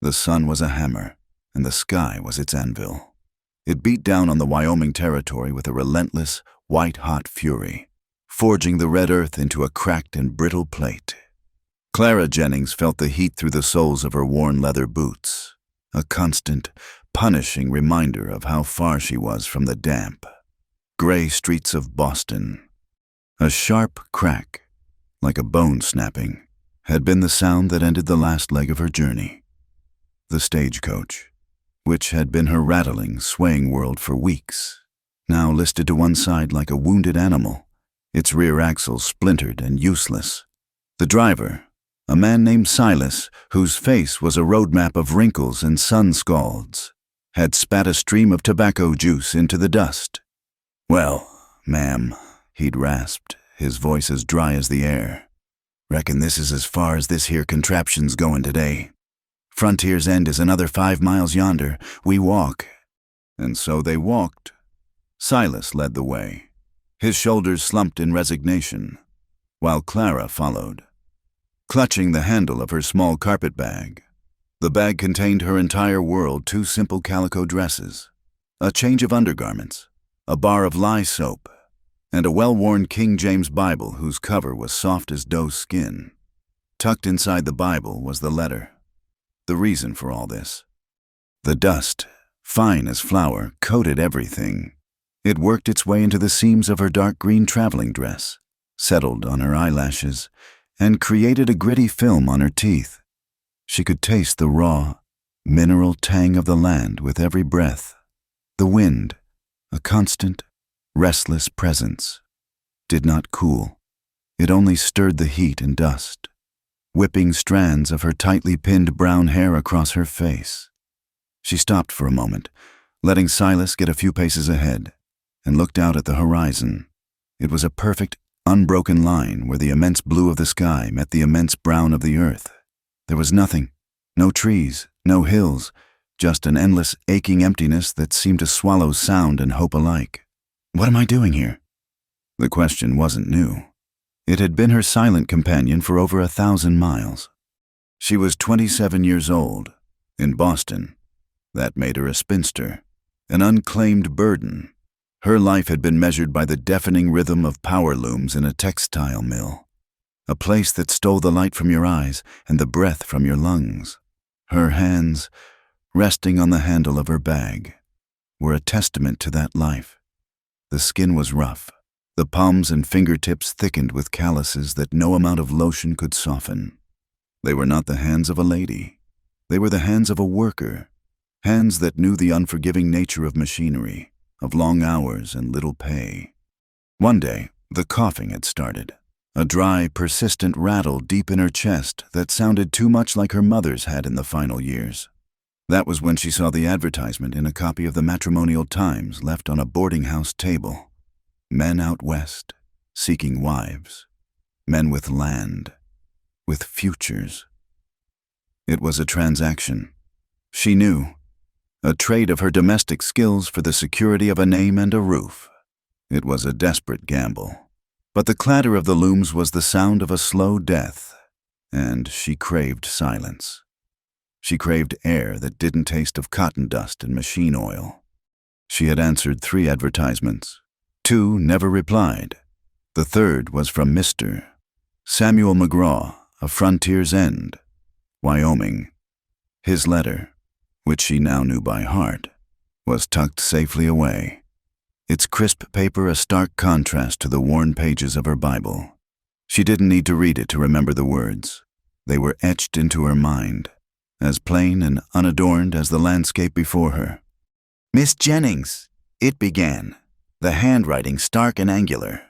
The sun was a hammer, and the sky was its anvil. It beat down on the Wyoming territory with a relentless, white-hot fury, forging the red earth into a cracked and brittle plate. Clara Jennings felt the heat through the soles of her worn leather boots, a constant, punishing reminder of how far she was from the damp, gray streets of Boston. A sharp crack, like a bone snapping, had been the sound that ended the last leg of her journey. The stagecoach, which had been her rattling, swaying world for weeks, now listed to one side like a wounded animal, its rear axle splintered and useless. The driver, a man named Silas, whose face was a roadmap of wrinkles and sun scalds, had spat a stream of tobacco juice into the dust. "Well, ma'am," he'd rasped, his voice as dry as the air. "Reckon this is as far as this here contraption's going today. Frontier's End is another 5 miles yonder. We walk." And so they walked. Silas led the way, his shoulders slumped in resignation, while Clara followed, clutching the handle of her small carpet bag. The bag contained her entire world: 2 simple calico dresses, a change of undergarments, a bar of lye soap, and a well-worn King James Bible whose cover was soft as doe's skin. Tucked inside the Bible was the letter. The reason for all this. The dust, fine as flour, coated everything. It worked its way into the seams of her dark green traveling dress, settled on her eyelashes, and created a gritty film on her teeth. She could taste the raw, mineral tang of the land with every breath. The wind, a constant, restless presence, did not cool. It only stirred the heat and dust, whipping strands of her tightly pinned brown hair across her face. She stopped for a moment, letting Silas get a few paces ahead, and looked out at the horizon. It was a perfect, unbroken line where the immense blue of the sky met the immense brown of the earth. There was nothing, no trees, no hills, just an endless, aching emptiness that seemed to swallow sound and hope alike. "What am I doing here?" The question wasn't new. It had been her silent companion for over 1,000 miles. She was 27 years old, in Boston. That made her a spinster, an unclaimed burden. Her life had been measured by the deafening rhythm of power looms in a textile mill, a place that stole the light from your eyes and the breath from your lungs. Her hands, resting on the handle of her bag, were a testament to that life. The skin was rough, the palms and fingertips thickened with calluses that no amount of lotion could soften. They were not the hands of a lady. They were the hands of a worker, hands that knew the unforgiving nature of machinery, of long hours and little pay. One day, the coughing had started, a dry, persistent rattle deep in her chest that sounded too much like her mother's had in the final years. That was when she saw the advertisement in a copy of the Matrimonial Times left on a boarding house table. Men out west, seeking wives. Men with land, with futures. It was a transaction. She knew. A trade of her domestic skills for the security of a name and a roof. It was a desperate gamble. But the clatter of the looms was the sound of a slow death, and she craved silence. She craved air that didn't taste of cotton dust and machine oil. She had answered 3 advertisements. 2 never replied. The third was from Mr. Samuel McGraw of Frontier's End, Wyoming. His letter, which she now knew by heart, was tucked safely away, its crisp paper a stark contrast to the worn pages of her Bible. She didn't need to read it to remember the words. They were etched into her mind, as plain and unadorned as the landscape before her. "Miss Jennings," it began, the handwriting stark and angular.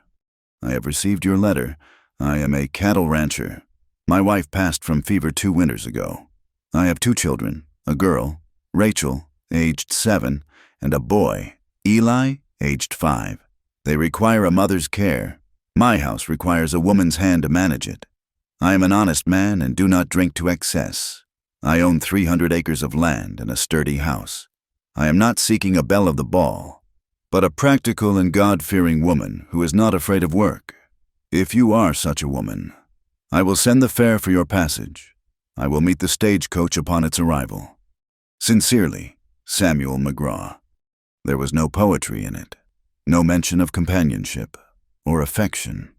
"I have received your letter. I am a cattle rancher. My wife passed from fever 2 winters ago. I have 2 children, a girl, Rachel, aged 7, and a boy, Eli, aged 5. They require a mother's care. My house requires a woman's hand to manage it. I am an honest man and do not drink to excess. I own 300 acres of land and a sturdy house. I am not seeking a belle of the ball, but a practical and God-fearing woman who is not afraid of work. If you are such a woman, I will send the fare for your passage. I will meet the stagecoach upon its arrival. Sincerely, Samuel McGraw. There was no poetry in it, no mention of companionship, or affection,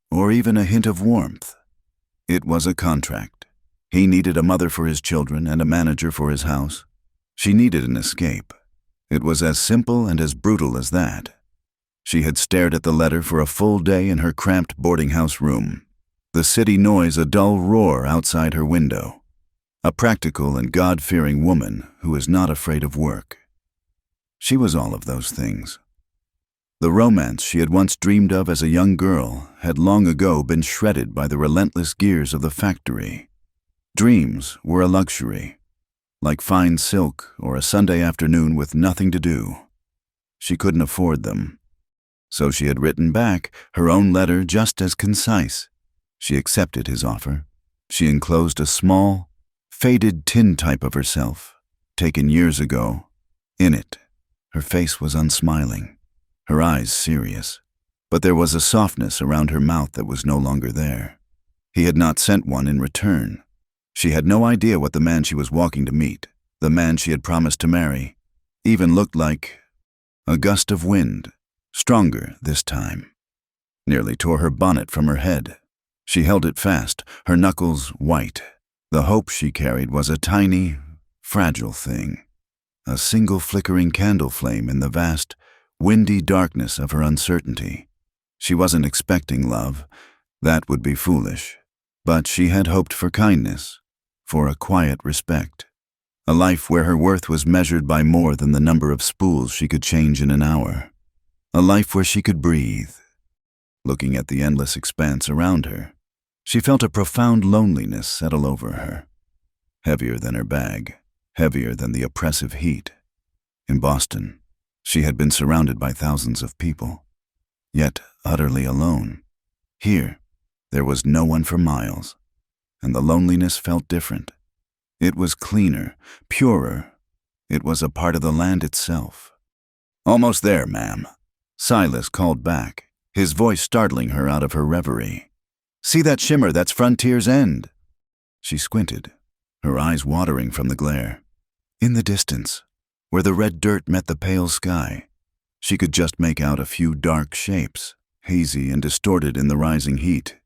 or even a hint of warmth. It was a contract. He needed a mother for his children and a manager for his house. She needed an escape. It was as simple and as brutal as that. She had stared at the letter for a full day in her cramped boarding house room, the city noise a dull roar outside her window. A practical and God-fearing woman who is not afraid of work. She was all of those things. The romance she had once dreamed of as a young girl had long ago been shredded by the relentless gears of the factory. Dreams were a luxury, like fine silk or a Sunday afternoon with nothing to do. She couldn't afford them. So she had written back her own letter just as concise. She accepted his offer. She enclosed a small, faded tintype of herself, taken years ago. In it, her face was unsmiling, her eyes serious, but there was a softness around her mouth that was no longer there. He had not sent one in return. She had no idea what the man she was walking to meet, the man she had promised to marry, even looked like. A gust of wind, stronger this time, nearly tore her bonnet from her head. She held it fast, her knuckles white. The hope she carried was a tiny, fragile thing, a single flickering candle flame in the vast, windy darkness of her uncertainty. She wasn't expecting love. That would be foolish. But she had hoped for kindness, for a quiet respect. A life where her worth was measured by more than the number of spools she could change in an hour. A life where she could breathe. Looking at the endless expanse around her, she felt a profound loneliness settle over her. Heavier than her bag, heavier than the oppressive heat. In Boston, she had been surrounded by thousands of people, yet utterly alone. Here, there was no one for miles, and the loneliness felt different. It was cleaner, purer. It was a part of the land itself. "Almost there, ma'am," Silas called back, his voice startling her out of her reverie. "See that shimmer? That's Frontier's End." She squinted, her eyes watering from the glare. In the distance, where the red dirt met the pale sky, she could just make out a few dark shapes, hazy and distorted in the rising heat.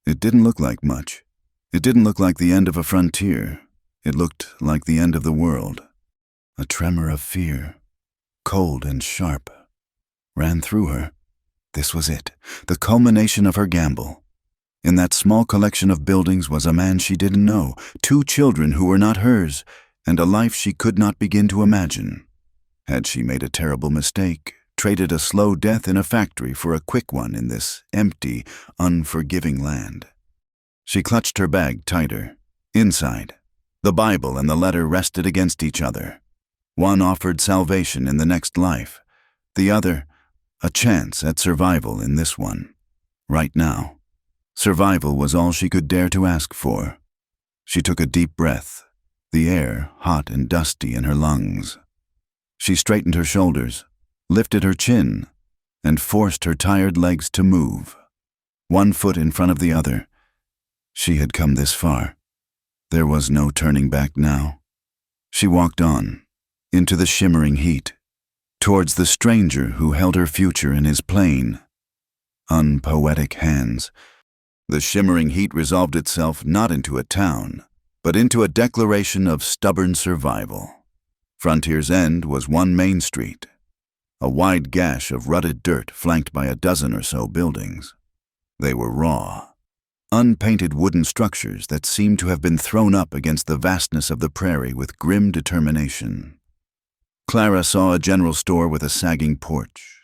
It didn't look like much. It didn't look like the end of a frontier. It looked like the end of the world. A tremor of fear, cold and sharp, ran through her. This was it, the culmination of her gamble. In that small collection of buildings was a man she didn't know, 2 children who were not hers, and a life she could not begin to imagine. Had she made a terrible mistake, traded a slow death in a factory for a quick one in this empty, unforgiving land? She clutched her bag tighter. Inside, the Bible and the letter rested against each other. One offered salvation in the next life, the other, a chance at survival in this one. Right now, survival was all she could dare to ask for. She took a deep breath, the air hot and dusty in her lungs. She straightened her shoulders, lifted her chin, and forced her tired legs to move, one foot in front of the other. She had come this far. There was no turning back now. She walked on, into the shimmering heat, towards the stranger who held her future in his plain, unpoetic hands. The shimmering heat resolved itself not into a town, but into a declaration of stubborn survival. Frontier's End was one main street, a wide gash of rutted dirt flanked by a dozen or so buildings. They were raw, unpainted wooden structures that seemed to have been thrown up against the vastness of the prairie with grim determination. Clara saw a general store with a sagging porch,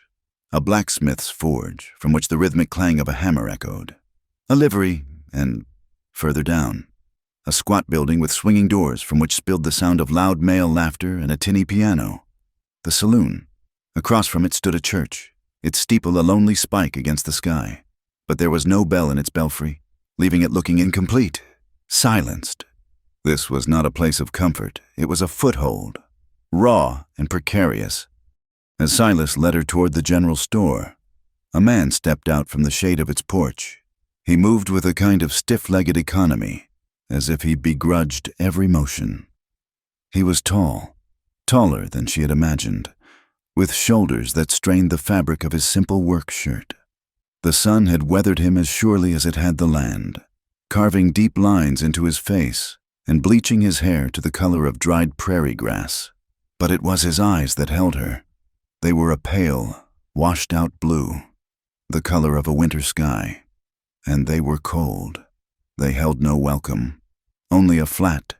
a blacksmith's forge from which the rhythmic clang of a hammer echoed, a livery, and, further down, a squat building with swinging doors from which spilled the sound of loud male laughter and a tinny piano. The saloon. Across from it stood a church, its steeple a lonely spike against the sky. But there was no bell in its belfry, leaving it looking incomplete, silenced. This was not a place of comfort. It was a foothold, raw and precarious. As Silas led her toward the general store, a man stepped out from the shade of its porch. He moved with a kind of stiff-legged economy, as if he begrudged every motion. He was tall, taller than she had imagined, with shoulders that strained the fabric of his simple work shirt. The sun had weathered him as surely as it had the land, carving deep lines into his face and bleaching his hair to the color of dried prairie grass. But it was his eyes that held her. They were a pale, washed-out blue, the color of a winter sky, and they were cold. They held no welcome, only a flat,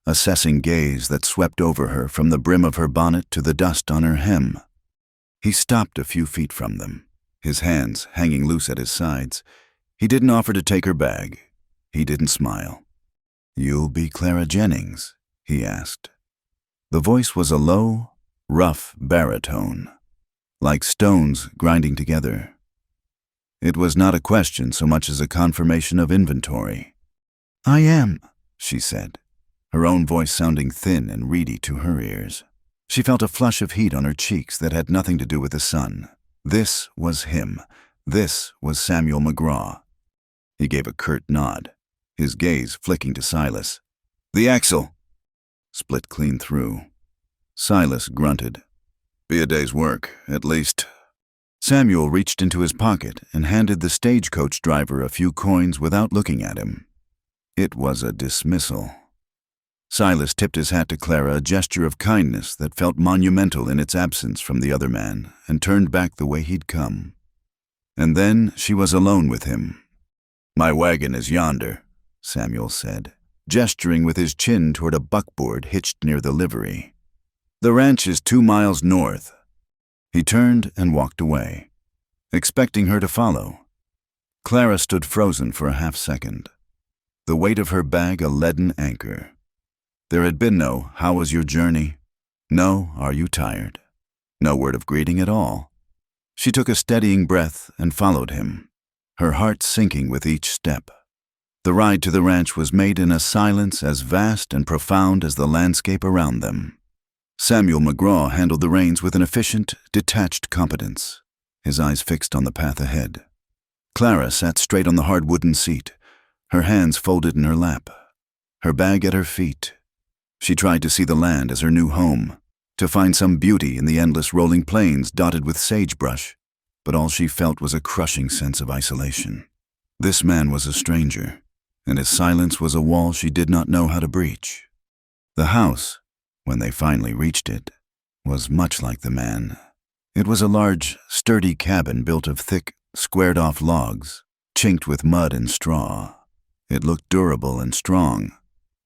assessing gaze that swept over her from the brim of her bonnet to the dust on her hem. He stopped a few feet from them, his hands hanging loose at his sides. He didn't offer to take her bag. He didn't smile. "You'll be Clara Jennings?" he asked. The voice was a low, rough baritone, like stones grinding together. It was not a question so much as a confirmation of inventory. "I am," she said, her own voice sounding thin and reedy to her ears. She felt a flush of heat on her cheeks that had nothing to do with the sun. This was him. This was Samuel McGraw. He gave a curt nod, his gaze flicking to Silas. "The axle." Split clean through. Silas grunted. "Be a day's work, at least." Samuel reached into his pocket and handed the stagecoach driver a few coins without looking at him. It was a dismissal. Silas tipped his hat to Clara, a gesture of kindness that felt monumental in its absence from the other man, and turned back the way he'd come. And then she was alone with him. "My wagon is yonder," Samuel said, gesturing with his chin toward a buckboard hitched near the livery. "The ranch is 2 miles north." He turned and walked away, expecting her to follow. Clara stood frozen for a half-second, the weight of her bag a leaden anchor. There had been no "How was your journey?" No "Are you tired?" No word of greeting at all. She took a steadying breath and followed him, her heart sinking with each step. The ride to the ranch was made in a silence as vast and profound as the landscape around them. Samuel McGraw handled the reins with an efficient, detached competence, his eyes fixed on the path ahead. Clara sat straight on the hard wooden seat, her hands folded in her lap, her bag at her feet. She tried to see the land as her new home, to find some beauty in the endless rolling plains dotted with sagebrush, but all she felt was a crushing sense of isolation. This man was a stranger, and his silence was a wall she did not know how to breach. The house, when they finally reached it, was much like the man. It was a large, sturdy cabin built of thick, squared-off logs, chinked with mud and straw. It looked durable and strong,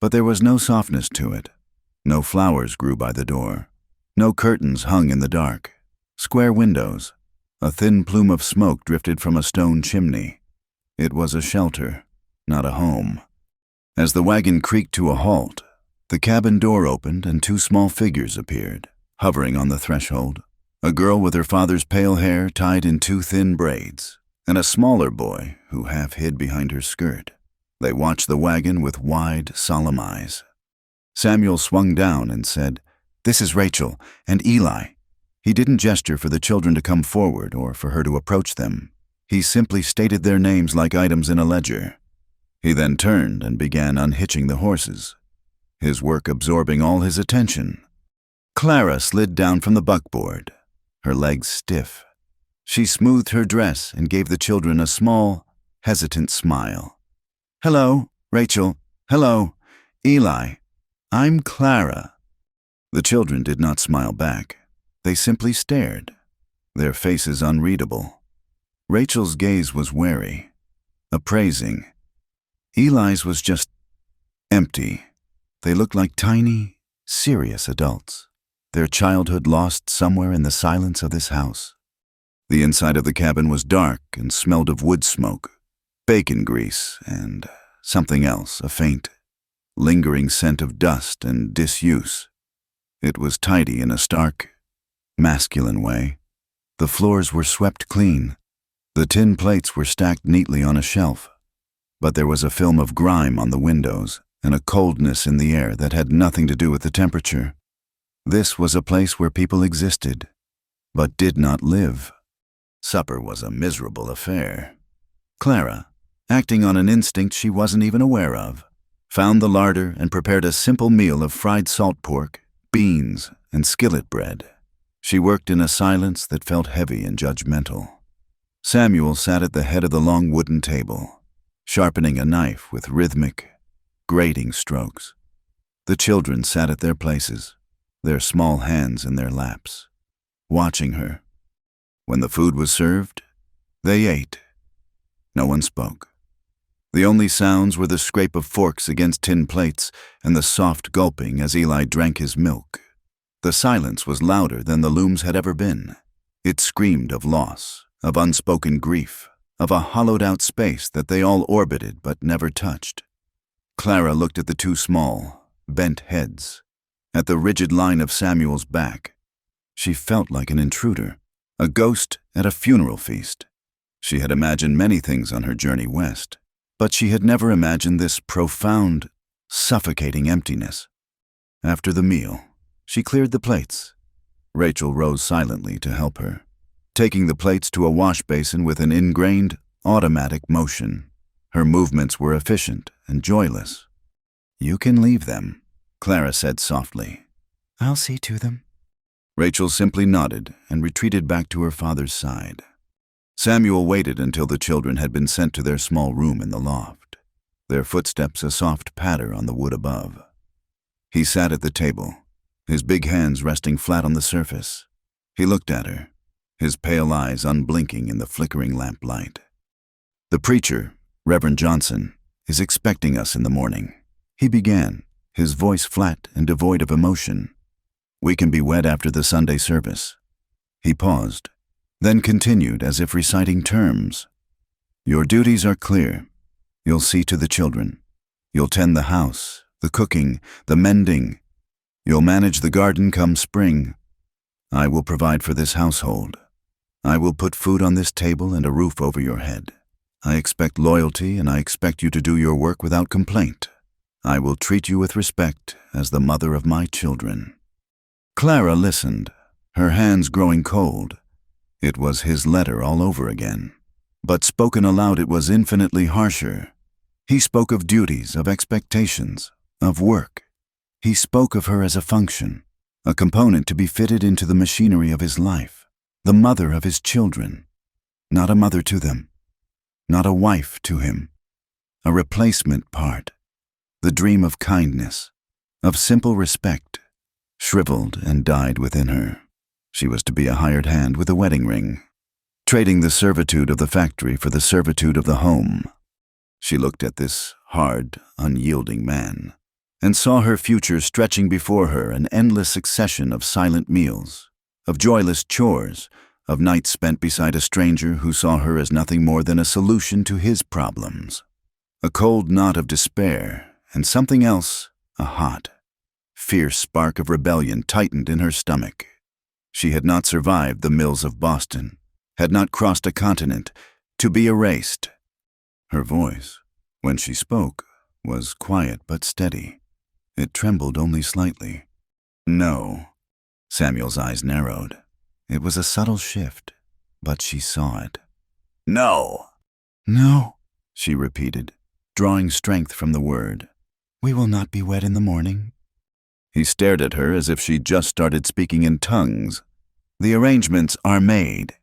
but there was no softness to it. No flowers grew by the door. No curtains hung in the dark. Square windows. A thin plume of smoke drifted from a stone chimney. It was a shelter, not a home. As the wagon creaked to a halt, the cabin door opened and 2 small figures appeared, hovering on the threshold. A girl with her father's pale hair tied in 2 thin braids, and a smaller boy who half hid behind her skirt. They watched the wagon with wide, solemn eyes. Samuel swung down and said, "This is Rachel and Eli." He didn't gesture for the children to come forward or for her to approach them. He simply stated their names like items in a ledger. He then turned and began unhitching the horses, his work absorbing all his attention. Clara slid down from the buckboard, her legs stiff. She smoothed her dress and gave the children a small, hesitant smile. "Hello, Rachel. Hello, Eli. I'm Clara." The children did not smile back. They simply stared, their faces unreadable. Rachel's gaze was wary, appraising. Eli's was just empty. They looked like tiny, serious adults, their childhood lost somewhere in the silence of this house. The inside of the cabin was dark and smelled of wood smoke, bacon grease, and something else, a faint, lingering scent of dust and disuse. It was tidy in a stark, masculine way. The floors were swept clean. The tin plates were stacked neatly on a shelf, but there was a film of grime on the windows and a coldness in the air that had nothing to do with the temperature. This was a place where people existed, but did not live. Supper was a miserable affair. Clara, acting on an instinct she wasn't even aware of, found the larder, and prepared a simple meal of fried salt pork, beans, and skillet bread. She worked in a silence that felt heavy and judgmental. Samuel sat at the head of the long wooden table, sharpening a knife with rhythmic, grating strokes. The children sat at their places, their small hands in their laps, watching her. When the food was served, they ate. No one spoke. The only sounds were the scrape of forks against tin plates and the soft gulping as Eli drank his milk. The silence was louder than the looms had ever been. It screamed of loss, of unspoken grief, of a hollowed-out space that they all orbited but never touched. Clara looked at the two small, bent heads, at the rigid line of Samuel's back. She felt like an intruder, a ghost at a funeral feast. She had imagined many things on her journey west, but she had never imagined this profound, suffocating emptiness. After the meal, she cleared the plates. Rachel rose silently to help her, taking the plates to a wash basin with an ingrained, automatic motion. Her movements were efficient and joyless. "You can leave them," Clara said softly. "I'll see to them." Rachel simply nodded and retreated back to her father's side. Samuel waited until the children had been sent to their small room in the loft, their footsteps a soft patter on the wood above. He sat at the table, his big hands resting flat on the surface. He looked at her, his pale eyes unblinking in the flickering lamplight. "The preacher, Reverend Johnson, is expecting us in the morning," he began, his voice flat and devoid of emotion. "We can be wed after the Sunday service." He paused, then continued as if reciting terms. "Your duties are clear. You'll see to the children. You'll tend the house, the cooking, the mending. You'll manage the garden come spring. I will provide for this household. I will put food on this table and a roof over your head. I expect loyalty, and I expect you to do your work without complaint. I will treat you with respect as the mother of my children." Clara listened, her hands growing cold. It was his letter all over again. But spoken aloud it was infinitely harsher. He spoke of duties, of expectations, of work. He spoke of her as a function, a component to be fitted into the machinery of his life, the mother of his children. Not a mother to them, not a wife to him, a replacement part. The dream of kindness, of simple respect, shriveled and died within her. She was to be a hired hand with a wedding ring, trading the servitude of the factory for the servitude of the home. She looked at this hard, unyielding man, and saw her future stretching before her, an endless succession of silent meals, of joyless chores, of nights spent beside a stranger who saw her as nothing more than a solution to his problems. A cold knot of despair, and something else, a hot, fierce spark of rebellion tightened in her stomach. She had not survived the mills of Boston, had not crossed a continent, to be erased. Her voice, when she spoke, was quiet but steady. It trembled only slightly. "No." Samuel's eyes narrowed. It was a subtle shift, but she saw it. "No." "No," she repeated, drawing strength from the word. "We will not be wed in the morning." He stared at her as if she'd just started speaking in tongues. "The arrangements are made."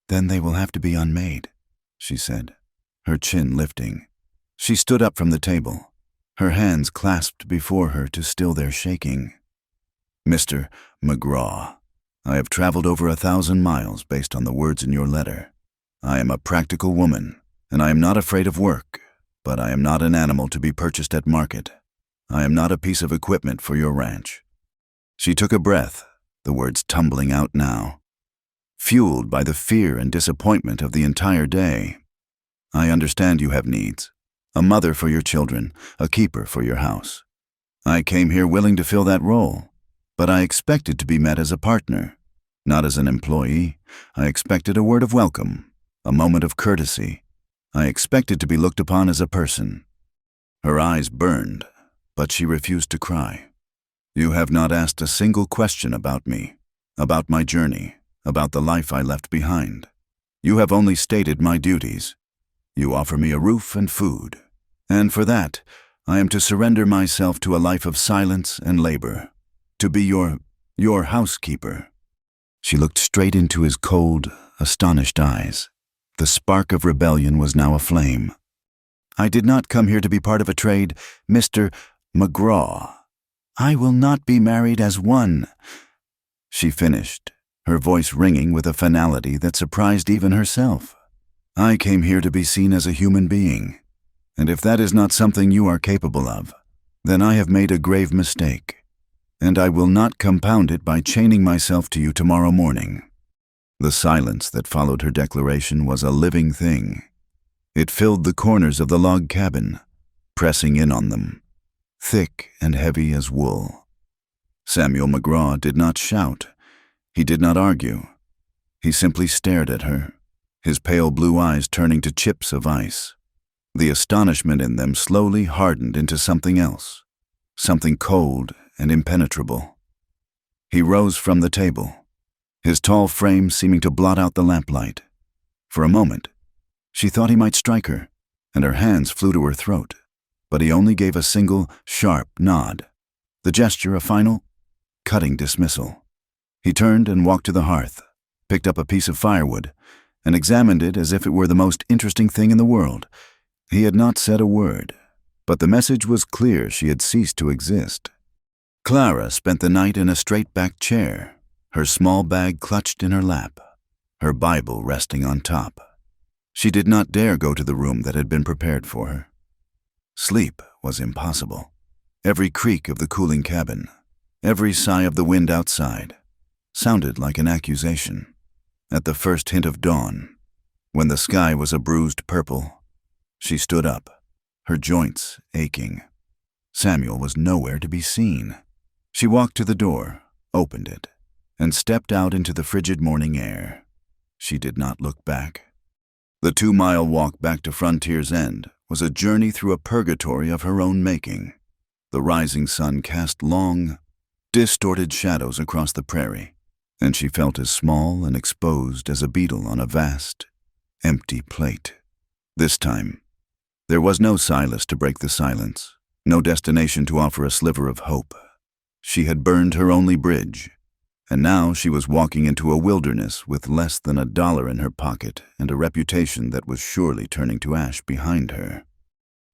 "Then they will have to be unmade," she said, her chin lifting. She stood up from the table, her hands clasped before her to still their shaking. "Mr. McGraw, I have traveled over 1,000 miles based on the words in your letter. I am a practical woman, and I am not afraid of work, but I am not an animal to be purchased at market. I am not a piece of equipment for your ranch." She took a breath, the words tumbling out now, fueled by the fear and disappointment of the entire day. "I understand you have needs. A mother for your children, a keeper for your house. I came here willing to fill that role, but I expected to be met as a partner, not as an employee. I expected a word of welcome, a moment of courtesy. I expected to be looked upon as a person." Her eyes burned, but she refused to cry. "You have not asked a single question about me, about my journey, about the life I left behind. You have only stated my duties. You offer me a roof and food, and for that, I am to surrender myself to a life of silence and labor, to be your housekeeper." She looked straight into his cold, astonished eyes. The spark of rebellion was now aflame. "I did not come here to be part of a trade, Mr. McGraw. I will not be married as one," she finished, her voice ringing with a finality that surprised even herself. "I came here to be seen as a human being, and if that is not something you are capable of, then I have made a grave mistake, and I will not compound it by chaining myself to you tomorrow morning." The silence that followed her declaration was a living thing. It filled the corners of the log cabin, pressing in on them, thick and heavy as wool. Samuel McGraw did not shout. He did not argue. He simply stared at her, his pale blue eyes turning to chips of ice. The astonishment in them slowly hardened into something else, something cold and impenetrable. He rose from the table, his tall frame seeming to blot out the lamplight. For a moment, she thought he might strike her, and her hands flew to her throat, but he only gave a single, sharp nod, the gesture a final, cutting dismissal. He turned and walked to the hearth, picked up a piece of firewood, and examined it as if it were the most interesting thing in the world. He had not said a word, but the message was clear she had ceased to exist. Clara spent the night in a straight-backed chair, her small bag clutched in her lap, her Bible resting on top. She did not dare go to the room that had been prepared for her. Sleep was impossible. Every creak of the cooling cabin, every sigh of the wind outside, sounded like an accusation. At the first hint of dawn, when the sky was a bruised purple, she stood up, her joints aching. Samuel was nowhere to be seen. She walked to the door, opened it, and stepped out into the frigid morning air. She did not look back. The 2-mile walk back to Frontier's End was a journey through a purgatory of her own making. The rising sun cast long, distorted shadows across the prairie, and she felt as small and exposed as a beetle on a vast, empty plate. This time, there was no Silas to break the silence, no destination to offer a sliver of hope. She had burned her only bridge, and now she was walking into a wilderness with less than $1 in her pocket and a reputation that was surely turning to ash behind her.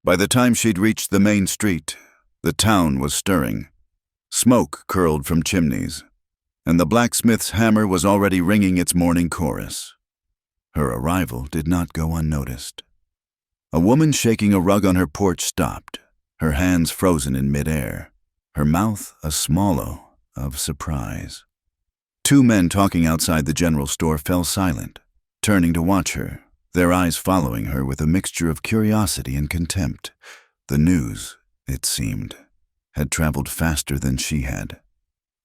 By the time she'd reached the main street, the town was stirring. Smoke curled from chimneys, and the blacksmith's hammer was already ringing its morning chorus. Her arrival did not go unnoticed. A woman shaking a rug on her porch stopped, her hands frozen in midair, her mouth a swallow of surprise. 2 men talking outside the general store fell silent, turning to watch her, their eyes following her with a mixture of curiosity and contempt. The news, it seemed, had traveled faster than she had.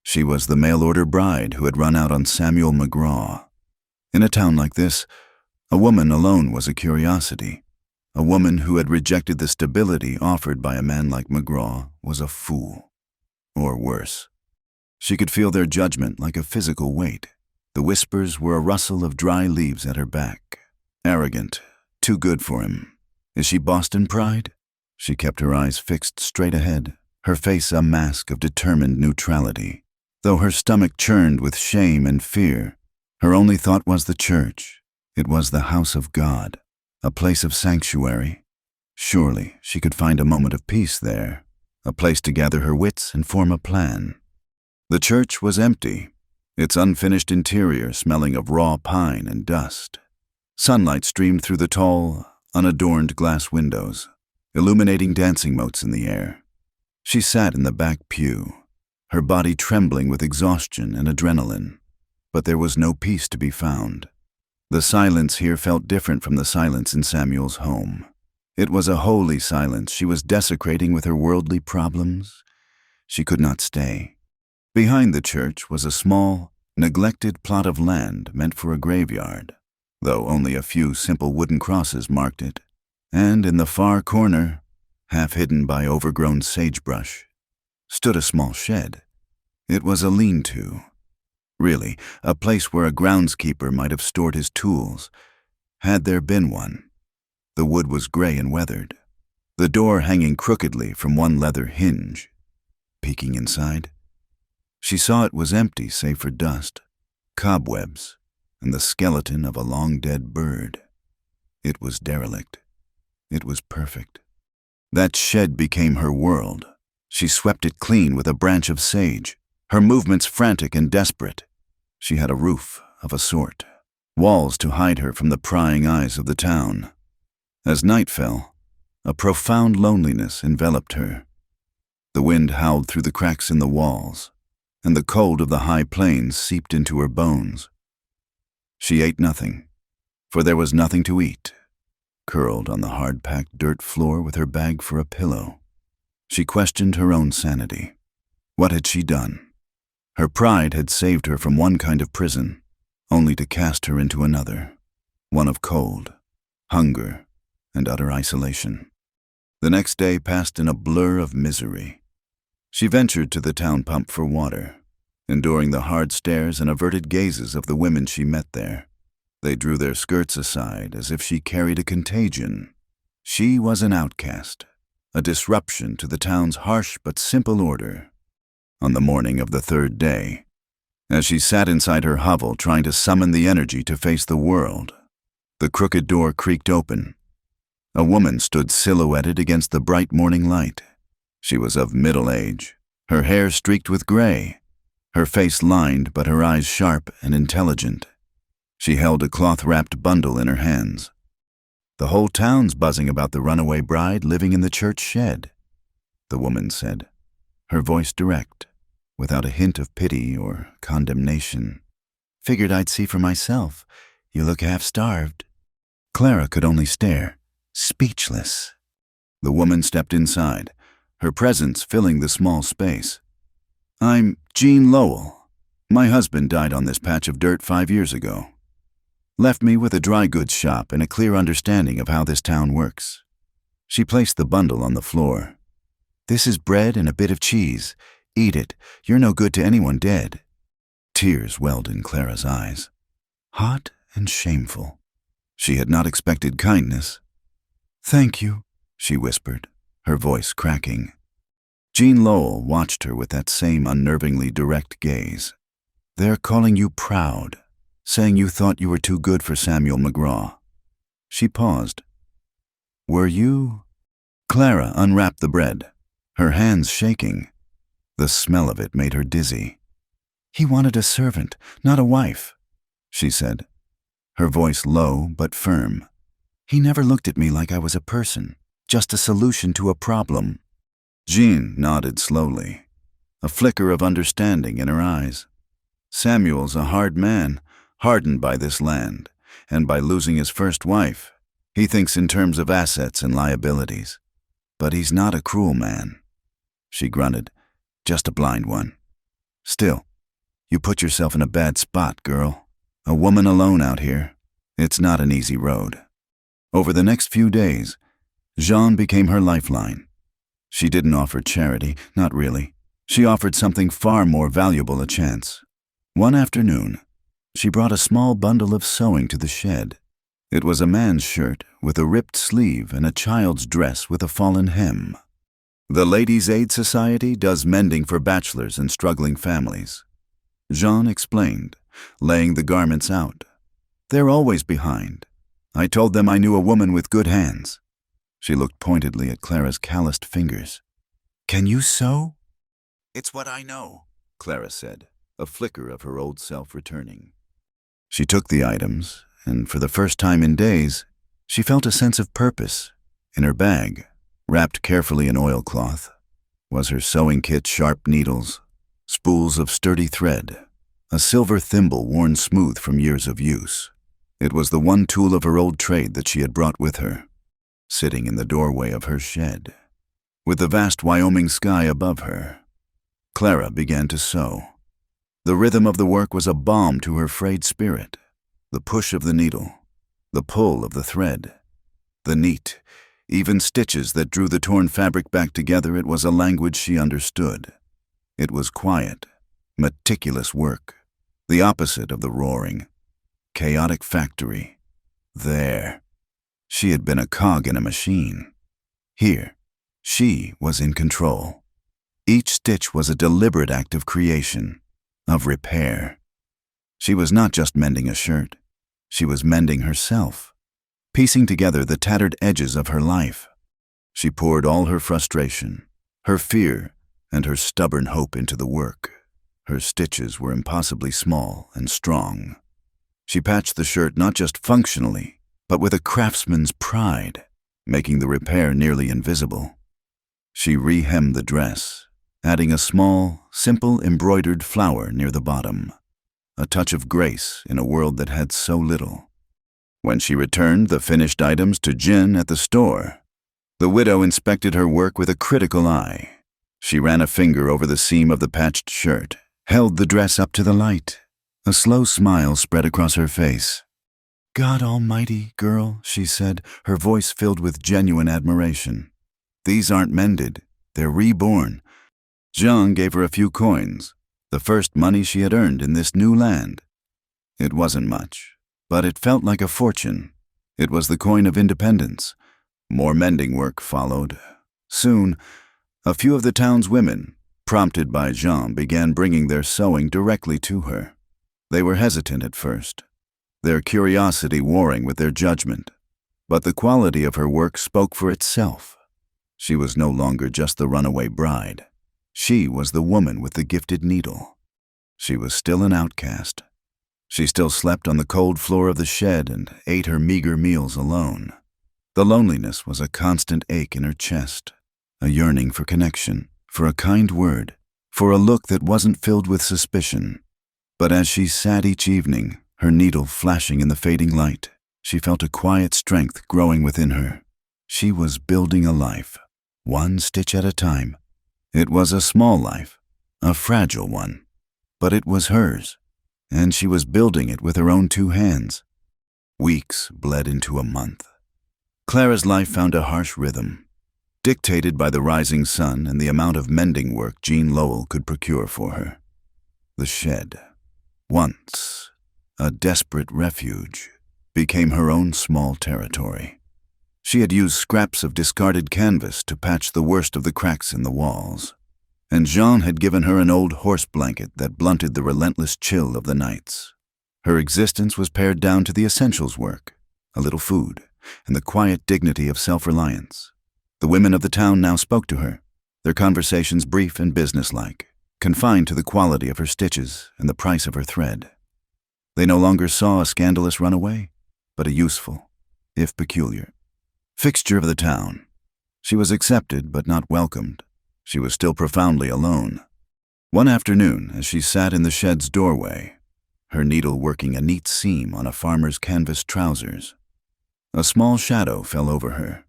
She was the mail-order bride who had run out on Samuel McGraw. In a town like this, a woman alone was a curiosity. A woman who had rejected the stability offered by a man like McGraw was a fool. Or worse. She could feel their judgment like a physical weight. The whispers were a rustle of dry leaves at her back. Arrogant, too good for him. Is she Boston pride? She kept her eyes fixed straight ahead, her face a mask of determined neutrality. Though her stomach churned with shame and fear, her only thought was the church. It was the house of God, a place of sanctuary. Surely she could find a moment of peace there, a place to gather her wits and form a plan. The church was empty, its unfinished interior smelling of raw pine and dust. Sunlight streamed through the tall, unadorned glass windows, illuminating dancing motes in the air. She sat in the back pew, her body trembling with exhaustion and adrenaline, but there was no peace to be found. The silence here felt different from the silence in Samuel's home. It was a holy silence she was desecrating with her worldly problems. She could not stay. Behind the church was a small, neglected plot of land meant for a graveyard, though only a few simple wooden crosses marked it, and in the far corner, half hidden by overgrown sagebrush, stood a small shed. It was a lean-to. Really, a place where a groundskeeper might have stored his tools, had there been one. The wood was gray and weathered. the door hanging crookedly from one leather hinge. Peeking inside, she saw it was empty save for dust, cobwebs, and the skeleton of a long-dead bird. It was derelict. It was perfect. That shed became her world. She swept it clean with a branch of sage, her movements frantic and desperate. She had a roof of a sort, walls to hide her from the prying eyes of the town. As night fell, a profound loneliness enveloped her. The wind howled through the cracks in the walls, and the cold of the high plains seeped into her bones. She ate nothing, for there was nothing to eat. Curled on the hard-packed dirt floor with her bag for a pillow, she questioned her own sanity. What had she done? Her pride had saved her from one kind of prison, only to cast her into another, one of cold, hunger, and utter isolation. The next day passed in a blur of misery. She ventured to the town pump for water, enduring the hard stares and averted gazes of the women she met there. They drew their skirts aside as if she carried a contagion. She was an outcast, a disruption to the town's harsh but simple order. On the morning of the third day, as she sat inside her hovel trying to summon the energy to face the world, the crooked door creaked open. A woman stood silhouetted against the bright morning light. She was of middle age, her hair streaked with gray, her face lined but her eyes sharp and intelligent. She held a cloth-wrapped bundle in her hands. "The whole town's buzzing about the runaway bride living in the church shed," the woman said, her voice direct, without a hint of pity or condemnation. "Figured I'd see for myself. You look half-starved." Clara could only stare, speechless. The woman stepped inside, her presence filling the small space. "I'm Jean Lowell. My husband died on this patch of dirt 5 years ago. Left me with a dry goods shop and a clear understanding of how this town works." She placed the bundle on the floor. "This is bread and a bit of cheese. Eat it. You're no good to anyone dead." Tears welled in Clara's eyes, hot and shameful. She had not expected kindness. "Thank you," she whispered, her voice cracking. Jean Lowell watched her with that same unnervingly direct gaze. "They're calling you proud, saying you thought you were too good for Samuel McGraw." She paused. "Were you?" Clara unwrapped the bread, her hands shaking. The smell of it made her dizzy. "He wanted a servant, not a wife," she said, her voice low but firm. "He never looked at me like I was a person, just a solution to a problem." Jean nodded slowly, a flicker of understanding in her eyes. "Samuel's a hard man, hardened by this land, and by losing his first wife. He thinks in terms of assets and liabilities. But he's not a cruel man." She grunted, "Just a blind one. Still, you put yourself in a bad spot, girl. A woman alone out here. It's not an easy road." Over the next few days, Jean became her lifeline. She didn't offer charity, not really. She offered something far more valuable a chance. One afternoon, she brought a small bundle of sewing to the shed. It was a man's shirt with a ripped sleeve and a child's dress with a fallen hem. "The Ladies' Aid Society does mending for bachelors and struggling families," Jean explained, laying the garments out. "They're always behind. I told them I knew a woman with good hands." She looked pointedly at Clara's calloused fingers. "Can you sew?" "It's what I know," Clara said, a flicker of her old self returning. She took the items, and for the first time in days, she felt a sense of purpose. In her bag, wrapped carefully in oilcloth, was her sewing kit, sharp needles, spools of sturdy thread, a silver thimble worn smooth from years of use. It was the one tool of her old trade that she had brought with her. Sitting in the doorway of her shed, with the vast Wyoming sky above her, Clara began to sew. The rhythm of the work was a balm to her frayed spirit. The push of the needle, the pull of the thread, the neat, even stitches that drew the torn fabric back together. It was a language she understood. It was quiet, meticulous work, the opposite of the roaring, chaotic factory. There. She had been a cog in a machine. Here, she was in control. Each stitch was a deliberate act of creation, of repair. She was not just mending a shirt. She was mending herself, piecing together the tattered edges of her life. She poured all her frustration, her fear, and her stubborn hope into the work. Her stitches were impossibly small and strong. She patched the shirt not just functionally, but with a craftsman's pride, making the repair nearly invisible. She re-hemmed the dress, adding a small, simple embroidered flower near the bottom, a touch of grace in a world that had so little. When she returned the finished items to Jin at the store, the widow inspected her work with a critical eye. She ran a finger over the seam of the patched shirt, held the dress up to the light. A slow smile spread across her face. "God almighty, girl," she said, her voice filled with genuine admiration. "These aren't mended, they're reborn." Zhang gave her a few coins, the first money she had earned in this new land. It wasn't much, but it felt like a fortune. It was the coin of independence. More mending work followed. Soon, a few of the town's women, prompted by Zhang, began bringing their sewing directly to her. They were hesitant at first, their curiosity warring with their judgment, but the quality of her work spoke for itself. She was no longer just the runaway bride. She was the woman with the gifted needle. She was still an outcast. She still slept on the cold floor of the shed and ate her meager meals alone. The loneliness was a constant ache in her chest, a yearning for connection, for a kind word, for a look that wasn't filled with suspicion. But as she sat each evening, her needle flashing in the fading light, she felt a quiet strength growing within her. She was building a life, one stitch at a time. It was a small life, a fragile one, but it was hers, and she was building it with her own 2 hands. Weeks bled into a month. Clara's life found a harsh rhythm, dictated by the rising sun and the amount of mending work Jean Lowell could procure for her. The shed, once a desperate refuge, became her own small territory. She had used scraps of discarded canvas to patch the worst of the cracks in the walls, and Jean had given her an old horse blanket that blunted the relentless chill of the nights. Her existence was pared down to the essentials work, a little food, and the quiet dignity of self-reliance. The women of the town now spoke to her, their conversations brief and businesslike, confined to the quality of her stitches and the price of her thread. They no longer saw a scandalous runaway, but a useful, if peculiar, fixture of the town. She was accepted but not welcomed. She was still profoundly alone. One afternoon, as she sat in the shed's doorway, her needle working a neat seam on a farmer's canvas trousers, a small shadow fell over her.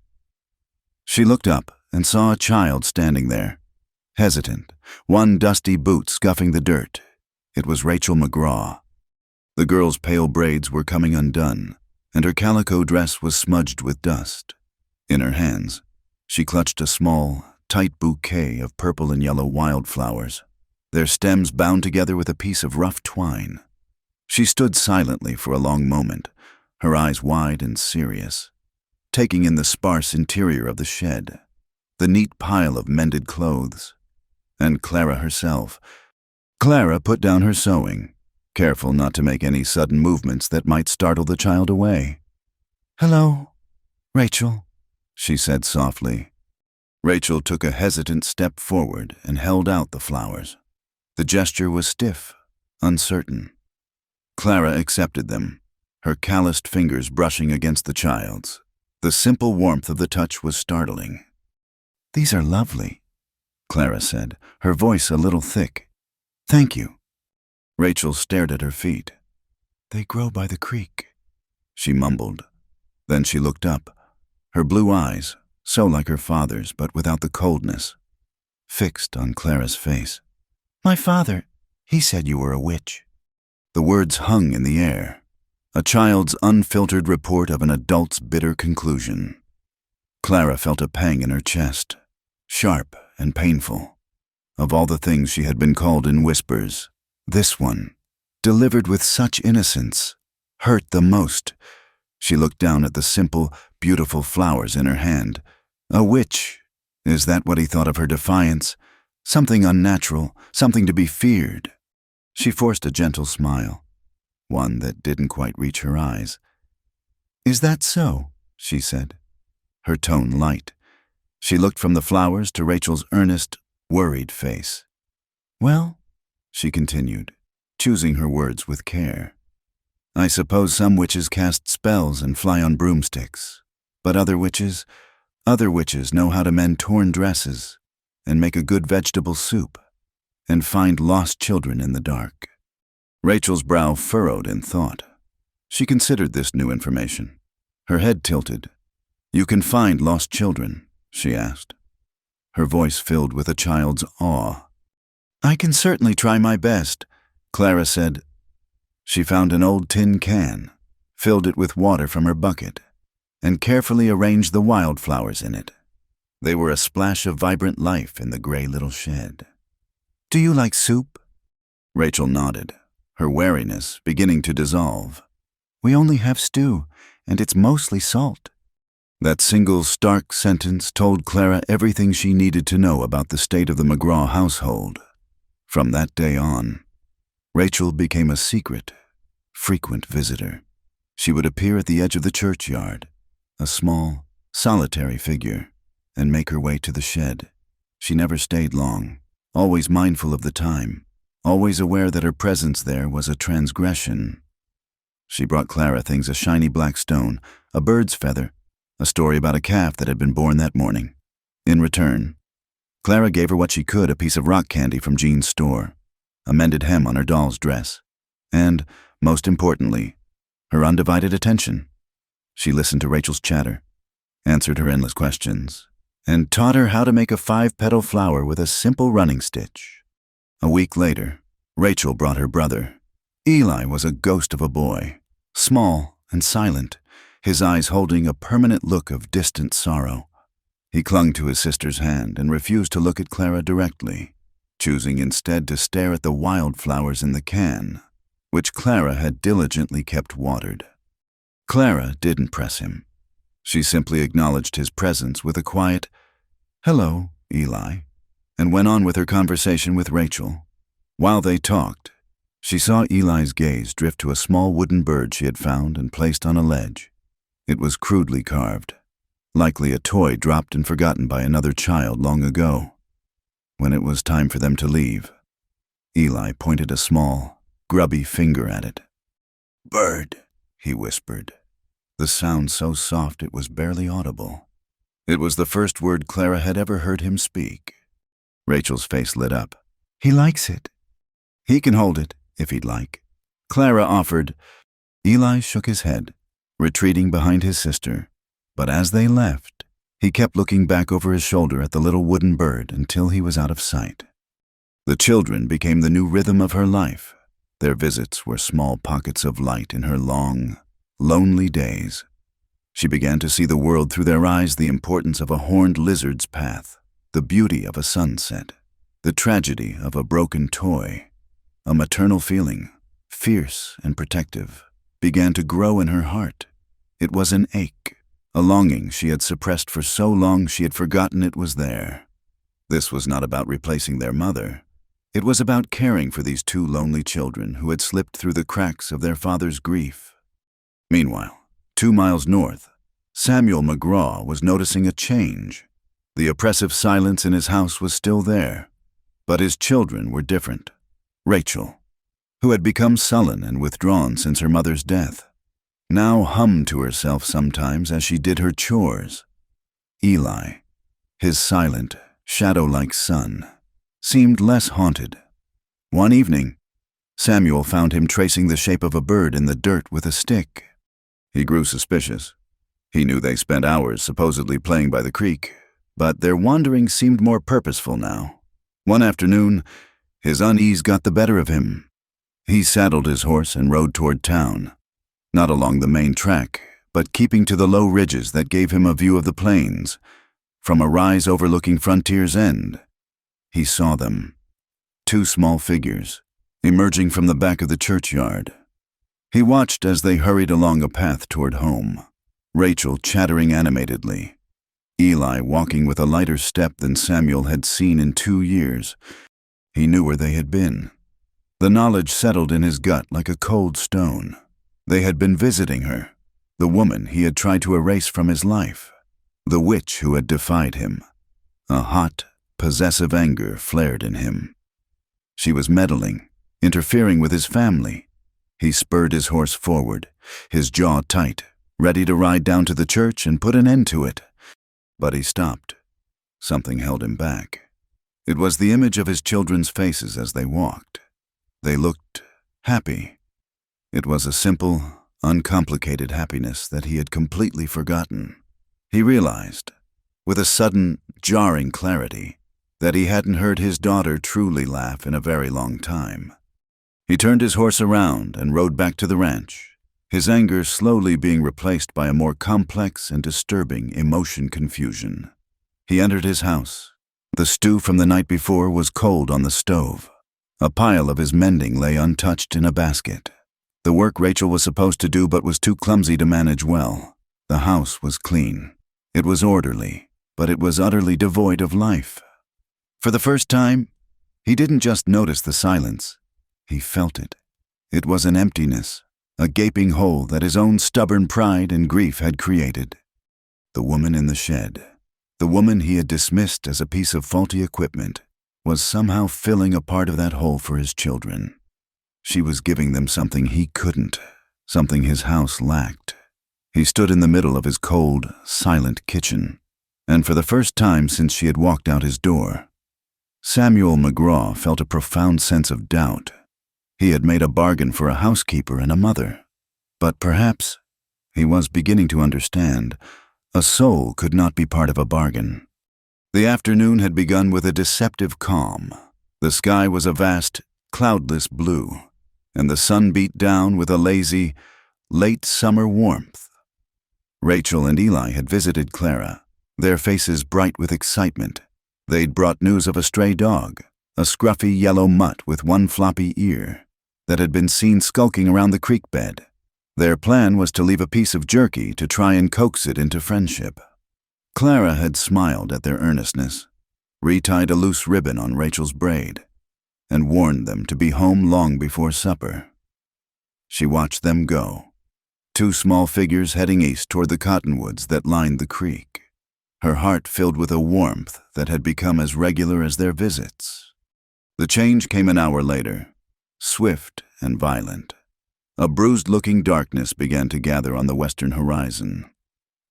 She looked up and saw a child standing there, hesitant, one dusty boot scuffing the dirt. It was Rachel McGraw. The girl's pale braids were coming undone, and her calico dress was smudged with dust. In her hands, she clutched a small, tight bouquet of purple and yellow wildflowers, their stems bound together with a piece of rough twine. She stood silently for a long moment, her eyes wide and serious, taking in the sparse interior of the shed, the neat pile of mended clothes, and Clara herself. Clara put down her sewing, careful not to make any sudden movements that might startle the child away. "Hello, Rachel," she said softly. Rachel took a hesitant step forward and held out the flowers. The gesture was stiff, uncertain. Clara accepted them, her calloused fingers brushing against the child's. The simple warmth of the touch was startling. "These are lovely," Clara said, her voice a little thick. "Thank you." Rachel stared at her feet. "They grow by the creek," she mumbled. Then she looked up, her blue eyes, so like her father's but without the coldness, fixed on Clara's face. "My father, he said you were a witch." The words hung in the air, a child's unfiltered report of an adult's bitter conclusion. Clara felt a pang in her chest, sharp and painful. Of all the things she had been called in whispers, this one, delivered with such innocence, hurt the most. She looked down at the simple, beautiful flowers in her hand, A witch. Is that what he thought of her defiance? Something unnatural, something to be feared. She forced a gentle smile, one that didn't quite reach her eyes. "Is that so?" she said, her tone light. She looked from the flowers to Rachel's earnest, worried face. "Well," she continued, choosing her words with care, "I suppose some witches cast spells and fly on broomsticks, but other witches know how to mend torn dresses and make a good vegetable soup and find lost children in the dark." Rachel's brow furrowed in thought. She considered this new information. Her head tilted. "You can find lost children?" she asked, her voice filled with a child's awe. "I can certainly try my best," Clara said. She found an old tin can, filled it with water from her bucket, and carefully arranged the wildflowers in it. They were a splash of vibrant life in the gray little shed. "Do you like soup?" Rachel nodded, her wariness beginning to dissolve. "We only have stew, and it's mostly salt." That single stark sentence told Clara everything she needed to know about the state of the McGraw household. From that day on, Rachel became a secret, frequent visitor. She would appear at the edge of the churchyard, a small, solitary figure, and make her way to the shed. She never stayed long, always mindful of the time, always aware that her presence there was a transgression. She brought Clara things: a shiny black stone, a bird's feather, a story about a calf that had been born that morning. In return, Clara gave her what she could: a piece of rock candy from Jean's store, a mended hem on her doll's dress, and, most importantly, her undivided attention. She listened to Rachel's chatter, answered her endless questions, and taught her how to make a 5-petal flower with a simple running stitch. A week later, Rachel brought her brother. Eli was a ghost of a boy, small and silent, his eyes holding a permanent look of distant sorrow. He clung to his sister's hand and refused to look at Clara directly, choosing instead to stare at the wildflowers in the can, which Clara had diligently kept watered. Clara didn't press him. She simply acknowledged his presence with a quiet, "Hello, Eli," and went on with her conversation with Rachel. While they talked, she saw Eli's gaze drift to a small wooden bird she had found and placed on a ledge. It was crudely carved, likely a toy dropped and forgotten by another child long ago. When it was time for them to leave, Eli pointed a small, grubby finger at it. "Bird," he whispered, the sound so soft it was barely audible. It was the first word Clara had ever heard him speak. Rachel's face lit up. "He likes it." "He can hold it, if he'd like," Clara offered. Eli shook his head, retreating behind his sister, but as they left, he kept looking back over his shoulder at the little wooden bird until he was out of sight. The children became the new rhythm of her life. Their visits were small pockets of light in her long, lonely days. She began to see the world through their eyes: the importance of a horned lizard's path, the beauty of a sunset, the tragedy of a broken toy. A maternal feeling, fierce and protective, began to grow in her heart. It was an ache, a longing she had suppressed for so long she had forgotten it was there. This was not about replacing their mother. It was about caring for these two lonely children who had slipped through the cracks of their father's grief. Meanwhile, 2 miles north, Samuel McGraw was noticing a change. The oppressive silence in his house was still there, but his children were different. Rachel, who had become sullen and withdrawn since her mother's death, now hummed to herself sometimes as she did her chores. Eli, his silent, shadow-like son, seemed less haunted. One evening, Samuel found him tracing the shape of a bird in the dirt with a stick. He grew suspicious. He knew they spent hours supposedly playing by the creek, but their wanderings seemed more purposeful now. One afternoon, his unease got the better of him. He saddled his horse and rode toward town, not along the main track, but keeping to the low ridges that gave him a view of the plains. From a rise overlooking Frontier's End, he saw them, 2 small figures, emerging from the back of the churchyard. He watched as they hurried along a path toward home, Rachel chattering animatedly, Eli walking with a lighter step than Samuel had seen in 2 years. He knew where they had been. The knowledge settled in his gut like a cold stone. They had been visiting her, the woman he had tried to erase from his life, the witch who had defied him. A hot, possessive anger flared in him. She was meddling, interfering with his family. He spurred his horse forward, his jaw tight, ready to ride down to the church and put an end to it. But he stopped. Something held him back. It was the image of his children's faces as they walked. They looked happy. It was a simple, uncomplicated happiness that he had completely forgotten. He realized, with a sudden, jarring clarity, that he hadn't heard his daughter truly laugh in a very long time. He turned his horse around and rode back to the ranch, his anger slowly being replaced by a more complex and disturbing emotion confusion. He entered his house. The stew from the night before was cold on the stove. A pile of his mending lay untouched in a basket. The work Rachel was supposed to do but was too clumsy to manage well. The house was clean. It was orderly, but it was utterly devoid of life. For the first time, he didn't just notice the silence. He felt it. It was an emptiness, a gaping hole that his own stubborn pride and grief had created. The woman in the shed, the woman he had dismissed as a piece of faulty equipment, was somehow filling a part of that hole for his children. She was giving them something he couldn't, something his house lacked. He stood in the middle of his cold, silent kitchen, and for the first time since she had walked out his door, Samuel McGraw felt a profound sense of doubt. He had made a bargain for a housekeeper and a mother, but perhaps, he was beginning to understand, a soul could not be part of a bargain. The afternoon had begun with a deceptive calm. The sky was a vast, cloudless blue, and the sun beat down with a lazy, late summer warmth. Rachel and Eli had visited Clara, their faces bright with excitement. They'd brought news of a stray dog, a scruffy yellow mutt with one floppy ear, that had been seen skulking around the creek bed. Their plan was to leave a piece of jerky to try and coax it into friendship. Clara had smiled at their earnestness, retied a loose ribbon on Rachel's braid, and warned them to be home long before supper. She watched them go, 2 small figures heading east toward the cottonwoods that lined the creek, her heart filled with a warmth that had become as regular as their visits. The change came an hour later, swift and violent. A bruised-looking darkness began to gather on the western horizon,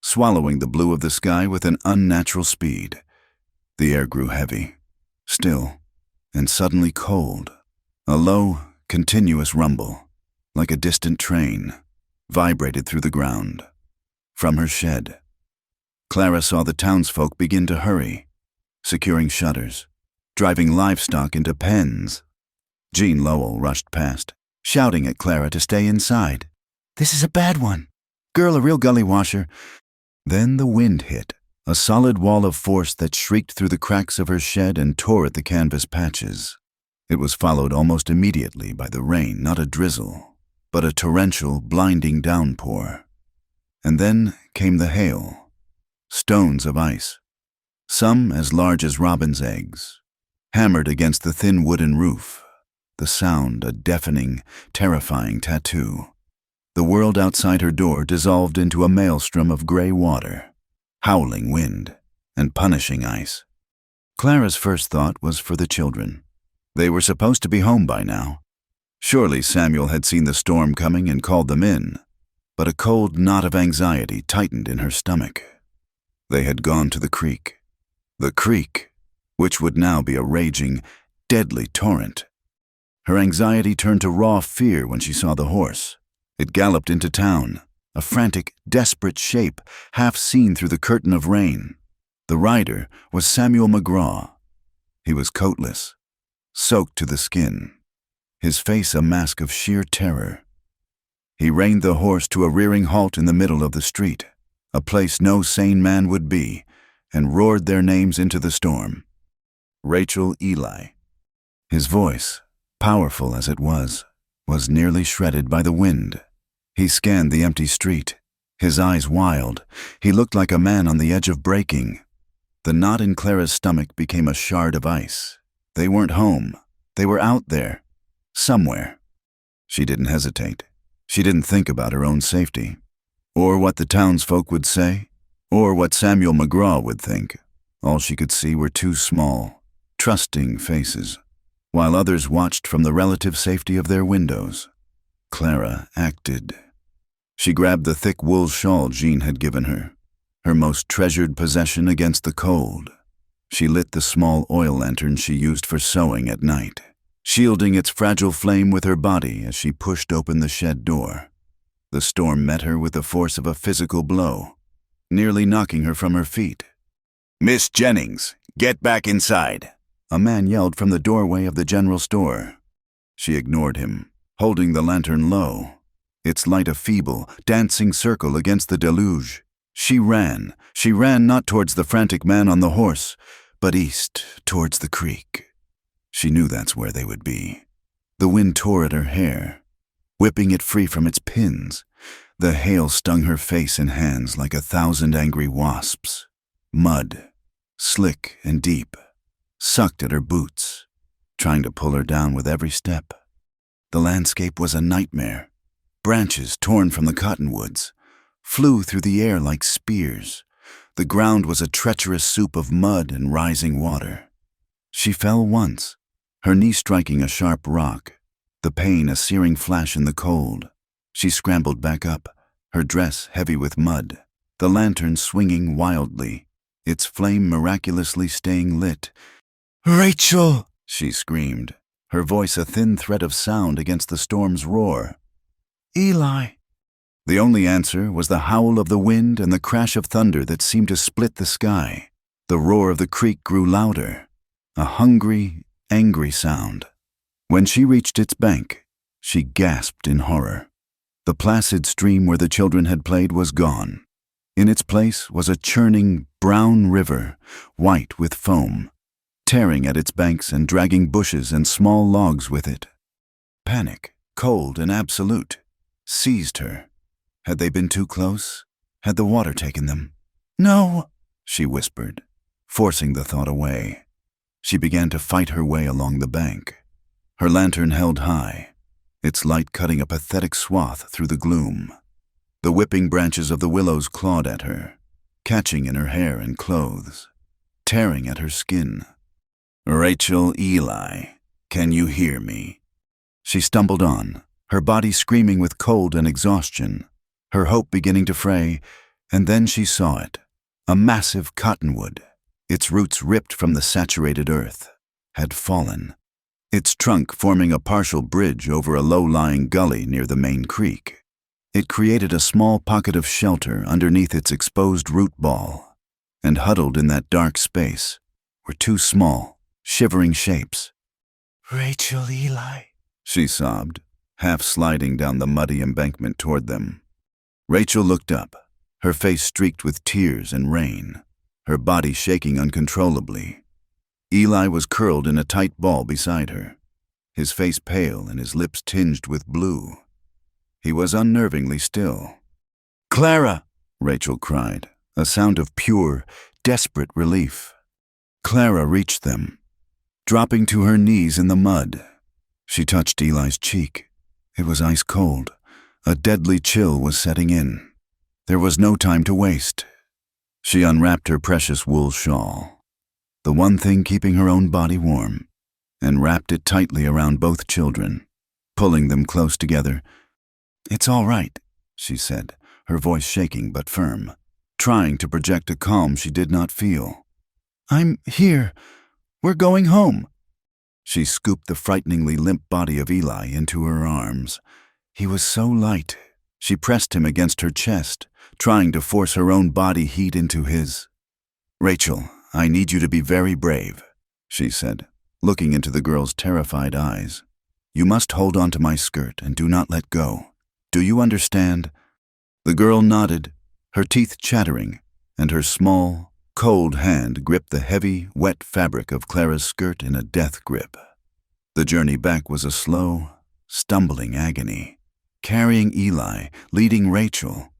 swallowing the blue of the sky with an unnatural speed. The air grew heavy, still, and suddenly cold. A low, continuous rumble, like a distant train, vibrated through the ground. From her shed, Clara saw the townsfolk begin to hurry, securing shutters, driving livestock into pens. Jean Lowell rushed past, shouting at Clara to stay inside. "This is a bad one. Girl, a real gully washer." Then the wind hit, a solid wall of force that shrieked through the cracks of her shed and tore at the canvas patches. It was followed almost immediately by the rain, not a drizzle, but a torrential, blinding downpour. And then came the hail, stones of ice, some as large as robin's eggs, hammered against the thin wooden roof, the sound a deafening, terrifying tattoo. The world outside her door dissolved into a maelstrom of gray water, howling wind, and punishing ice. Clara's first thought was for the children. They were supposed to be home by now. Surely Samuel had seen the storm coming and called them in, but a cold knot of anxiety tightened in her stomach. They had gone to the creek, which would now be a raging, deadly torrent. Her anxiety turned to raw fear when she saw the horse. It galloped into town, a frantic, desperate shape, half seen through the curtain of rain. The rider was Samuel McGraw. He was coatless, soaked to the skin, his face a mask of sheer terror. He reined the horse to a rearing halt in the middle of the street, a place no sane man would be, and roared their names into the storm. Rachel, Eli. His voice, powerful as it was nearly shredded by the wind. He scanned the empty street, His eyes wild, he looked like a man on the edge of breaking. The knot in Clara's stomach became a shard of ice. They weren't home. They were out there. Somewhere. She didn't hesitate. She didn't think about her own safety. Or what the townsfolk would say. Or what Samuel McGraw would think. All she could see were two small, trusting faces, while others watched from the relative safety of their windows. Clara acted. She grabbed the thick wool shawl Jean had given her most treasured possession against the cold. She lit the small oil lantern she used for sewing at night, shielding its fragile flame with her body as she pushed open the shed door. The storm met her with the force of a physical blow, nearly knocking her from her feet. "Miss Jennings, get back inside," a man yelled from the doorway of the general store. She ignored him, holding the lantern low, its light a feeble, dancing circle against the deluge. She ran not towards the frantic man on the horse, but east, towards the creek. She knew that's where they would be. The wind tore at her hair, whipping it free from its pins. The hail stung her face and hands like 1,000 angry wasps. Mud, slick and deep, sucked at her boots, trying to pull her down with every step. The landscape was a nightmare. Branches torn from the cottonwoods flew through the air like spears. The ground was a treacherous soup of mud and rising water. She fell once, her knee striking a sharp rock, the pain a searing flash in the cold. She scrambled back up, her dress heavy with mud, the lantern swinging wildly, its flame miraculously staying lit. "Rachel!" she screamed, her voice a thin thread of sound against the storm's roar. "Eli!" The only answer was the howl of the wind and the crash of thunder that seemed to split the sky. The roar of the creek grew louder, a hungry, angry sound. When she reached its bank, she gasped in horror. The placid stream where the children had played was gone. In its place was a churning, brown river, white with foam, tearing at its banks and dragging bushes and small logs with it. Panic, cold and absolute, seized her. Had they been too close? Had the water taken them? "No," she whispered, forcing the thought away. She began to fight her way along the bank, her lantern held high, its light cutting a pathetic swath through the gloom. The whipping branches of the willows clawed at her, catching in her hair and clothes, tearing at her skin. "Rachel, Eli, can you hear me?" She stumbled on, her body screaming with cold and exhaustion, her hope beginning to fray, and then she saw it, a massive cottonwood, its roots ripped from the saturated earth, had fallen, its trunk forming a partial bridge over a low-lying gully near the main creek. It created a small pocket of shelter underneath its exposed root ball, and huddled in that dark space were two small, shivering shapes. "Rachel, Eli," she sobbed, half sliding down the muddy embankment toward them. Rachel looked up, her face streaked with tears and rain, her body shaking uncontrollably. Eli was curled in a tight ball beside her, his face pale and his lips tinged with blue. He was unnervingly still. "Clara!" Rachel cried, a sound of pure, desperate relief. Clara reached them, dropping to her knees in the mud. She touched Eli's cheek. It was ice cold. A deadly chill was setting in. There was no time to waste. She unwrapped her precious wool shawl, the one thing keeping her own body warm, and wrapped it tightly around both children, pulling them close together. "It's all right," she said, her voice shaking but firm, trying to project a calm she did not feel. "I'm here. We're going home." She scooped the frighteningly limp body of Eli into her arms. He was so light. She pressed him against her chest, trying to force her own body heat into his. "Rachel, I need you to be very brave," she said, looking into the girl's terrified eyes. "You must hold on to my skirt and do not let go. Do you understand?" The girl nodded, her teeth chattering, and her small, cold hand gripped the heavy, wet fabric of Clara's skirt in a death grip. The journey back was a slow, stumbling agony, carrying Eli, leading Rachel,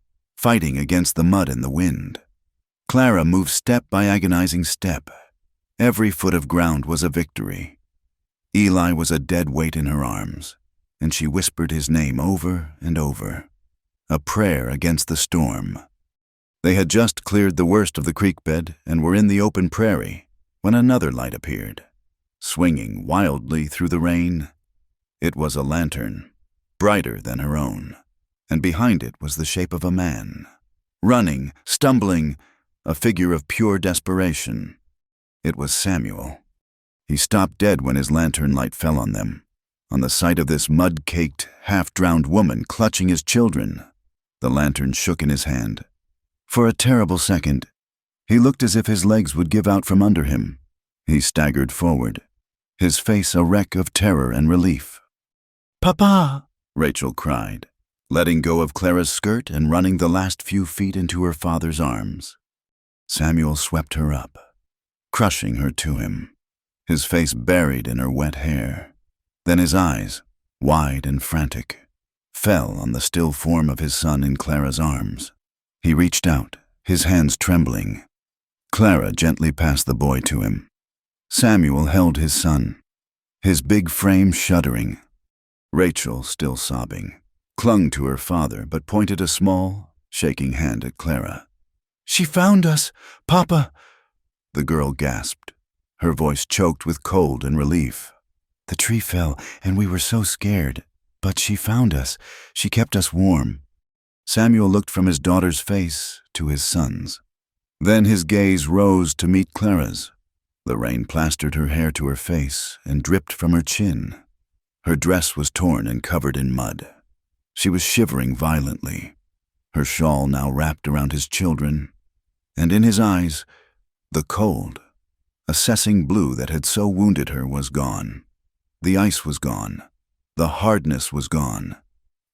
fighting against the mud and the wind. Clara moved step by agonizing step. Every foot of ground was a victory. Eli was a dead weight in her arms, and she whispered his name over and over, a prayer against the storm. They had just cleared the worst of the creek bed and were in the open prairie when another light appeared, swinging wildly through the rain. It was a lantern, brighter than her own, and behind it was the shape of a man, running, stumbling, a figure of pure desperation. It was Samuel. He stopped dead when his lantern light fell on them, on the sight of this mud-caked, half-drowned woman clutching his children. The lantern shook in his hand. For a terrible second, he looked as if his legs would give out from under him. He staggered forward, his face a wreck of terror and relief. "Papa!" Rachel cried, letting go of Clara's skirt and running the last few feet into her father's arms. Samuel swept her up, crushing her to him, his face buried in her wet hair. Then his eyes, wide and frantic, fell on the still form of his son in Clara's arms. He reached out, his hands trembling. Clara gently passed the boy to him. Samuel held his son, his big frame shuddering. Rachel, still sobbing, clung to her father but pointed a small, shaking hand at Clara. "She found us, Papa!" The girl gasped, her voice choked with cold and relief. "The tree fell, and we were so scared. But she found us. She kept us warm." Samuel looked from his daughter's face to his son's. Then his gaze rose to meet Clara's. The rain plastered her hair to her face and dripped from her chin. Her dress was torn and covered in mud. She was shivering violently, her shawl now wrapped around his children, and in his eyes, the cold, assessing blue that had so wounded her was gone. The ice was gone. The hardness was gone.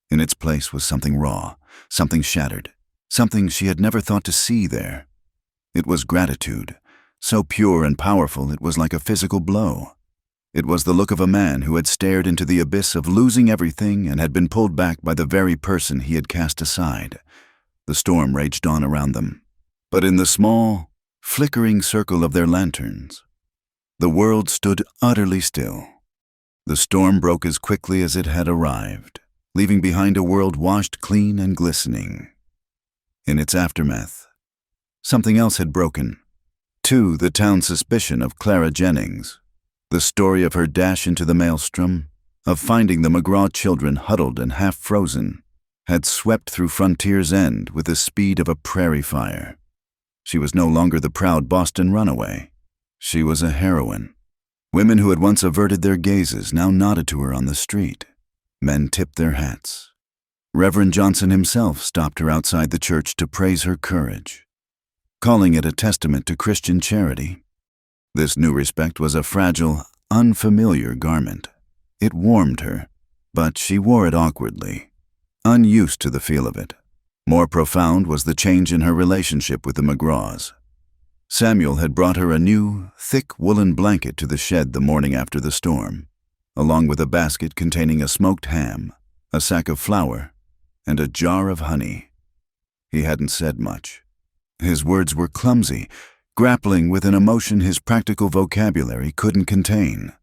In its place was something raw, something shattered, something she had never thought to see there. It was gratitude, so pure and powerful it was like a physical blow. It was the look of a man who had stared into the abyss of losing everything and had been pulled back by the very person he had cast aside. The storm raged on around them, but in the small, flickering circle of their lanterns, the world stood utterly still. The storm broke as quickly as it had arrived, leaving behind a world washed clean and glistening. In its aftermath, something else had broken, too, the town's suspicion of Clara Jennings. The story of her dash into the maelstrom, of finding the McGraw children huddled and half-frozen, had swept through Frontier's End with the speed of a prairie fire. She was no longer the proud Boston runaway. She was a heroine. Women who had once averted their gazes now nodded to her on the street. Men tipped their hats. Reverend Johnson himself stopped her outside the church to praise her courage, calling it a testament to Christian charity. This new respect was a fragile, unfamiliar garment. It warmed her, but she wore it awkwardly, unused to the feel of it. More profound was the change in her relationship with the McGraws. Samuel had brought her a new, thick woolen blanket to the shed the morning after the storm, along with a basket containing a smoked ham, a sack of flour, and a jar of honey. He hadn't said much. His words were clumsy, grappling with an emotion his practical vocabulary couldn't contain.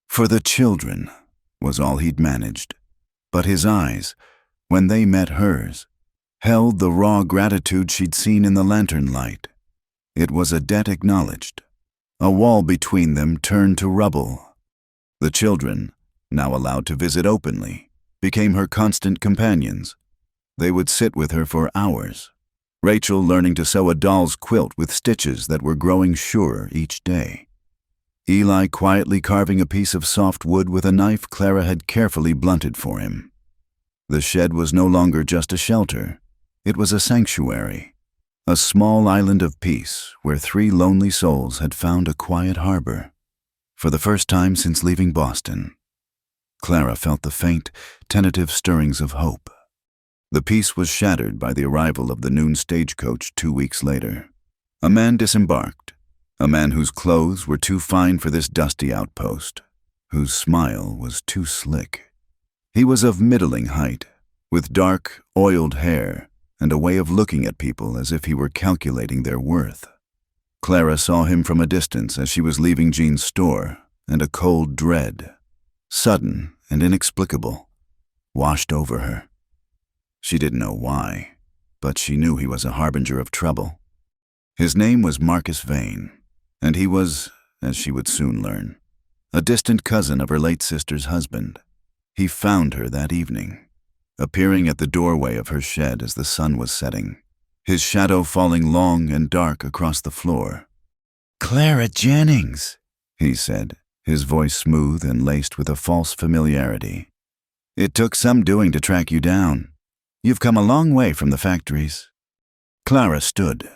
"For the children," was all he'd managed. But his eyes, when they met hers, held the raw gratitude she'd seen in the lantern light. It was a debt acknowledged. A wall between them turned to rubble. The children, now allowed to visit openly, became her constant companions. They would sit with her for hours, Rachel learning to sew a doll's quilt with stitches that were growing surer each day. Eli quietly carving a piece of soft wood with a knife Clara had carefully blunted for him. The shed was no longer just a shelter. It was a sanctuary, a small island of peace where 3 lonely souls had found a quiet harbor. For the first time since leaving Boston, Clara felt the faint, tentative stirrings of hope. The peace was shattered by the arrival of the noon stagecoach 2 weeks later. A man disembarked, a man whose clothes were too fine for this dusty outpost, whose smile was too slick. He was of middling height, with dark, oiled hair and a way of looking at people as if he were calculating their worth. Clara saw him from a distance as she was leaving Jean's store, and a cold dread, sudden and inexplicable, washed over her. She didn't know why, but she knew he was a harbinger of trouble. His name was Marcus Vane, and he was, as she would soon learn, a distant cousin of her late sister's husband. He found her that evening, appearing at the doorway of her shed as the sun was setting, his shadow falling long and dark across the floor. "Clara Jennings," he said, his voice smooth and laced with a false familiarity. "It took some doing to track you down. You've come a long way from the factories." Clara stood,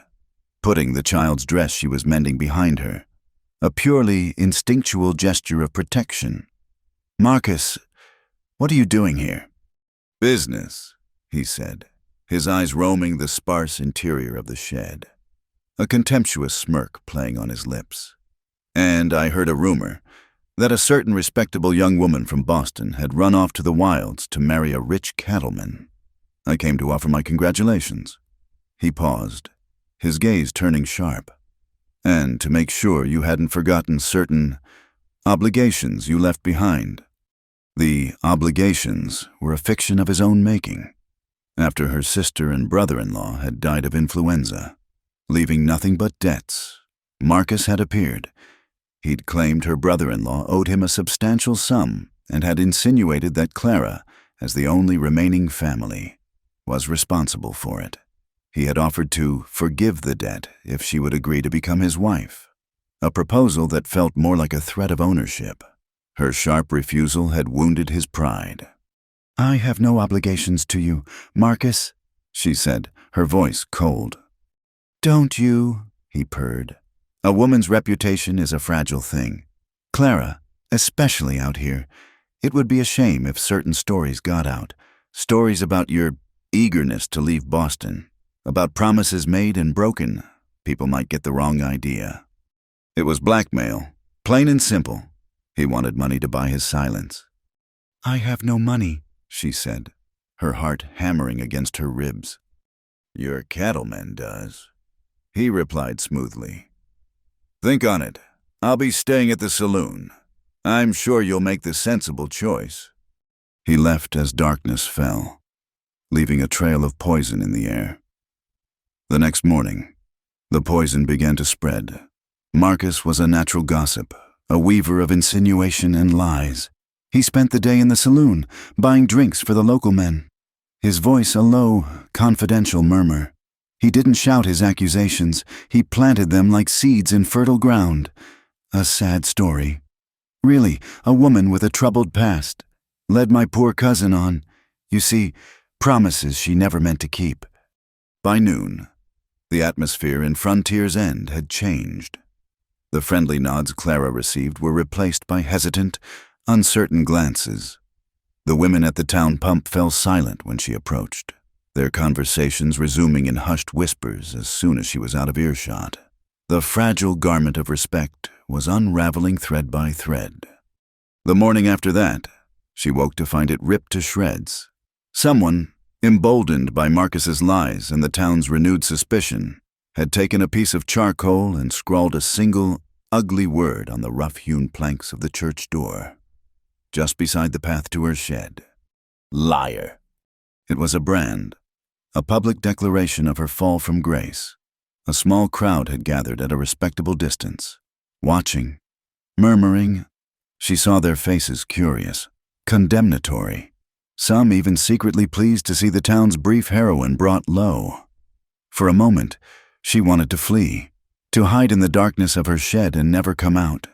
putting the child's dress she was mending behind her, a purely instinctual gesture of protection. "Marcus, what are you doing here?" "Business," he said, his eyes roaming the sparse interior of the shed, a contemptuous smirk playing on his lips. "And I heard a rumor that a certain respectable young woman from Boston had run off to the wilds to marry a rich cattleman. I came to offer my congratulations." He paused, his gaze turning sharp. "And to make sure you hadn't forgotten certain obligations you left behind." The obligations were a fiction of his own making, after her sister and brother-in-law had died of influenza, leaving nothing but debts. Marcus had appeared. He'd claimed her brother-in-law owed him a substantial sum and had insinuated that Clara, as the only remaining family, was responsible for it. He had offered to forgive the debt if she would agree to become his wife, a proposal that felt more like a threat of ownership. Her sharp refusal had wounded his pride. "I have no obligations to you, Marcus," she said, her voice cold. "Don't you?" he purred. "A woman's reputation is a fragile thing. Clara, especially out here, it would be a shame if certain stories got out. Stories about your eagerness to leave Boston, about promises made and broken. People might get the wrong idea." It was blackmail, plain and simple. He wanted money to buy his silence. "I have no money," she said, her heart hammering against her ribs. "Your cattleman does," he replied smoothly. "Think on it. I'll be staying at the saloon. I'm sure you'll make the sensible choice." He left as darkness fell, leaving a trail of poison in the air. The next morning, the poison began to spread. Marcus was a natural gossip, a weaver of insinuation and lies. He spent the day in the saloon, buying drinks for the local men, his voice a low, confidential murmur. He didn't shout his accusations, he planted them like seeds in fertile ground. A sad story. Really, a woman with a troubled past led my poor cousin on. You see, promises she never meant to keep. By noon, the atmosphere in Frontier's End had changed. The friendly nods Clara received were replaced by hesitant, uncertain glances. The women at the town pump fell silent when she approached, their conversations resuming in hushed whispers as soon as she was out of earshot. The fragile garment of respect was unraveling thread by thread. The morning after that, she woke to find it ripped to shreds. Someone, emboldened by Marcus's lies and the town's renewed suspicion, had taken a piece of charcoal and scrawled a single, ugly word on the rough-hewn planks of the church door, just beside the path to her shed. Liar. It was a brand, a public declaration of her fall from grace. A small crowd had gathered at a respectable distance, watching, murmuring. She saw their faces curious, condemnatory, some even secretly pleased to see the town's brief heroine brought low. For a moment, she wanted to flee, to hide in the darkness of her shed and never come out.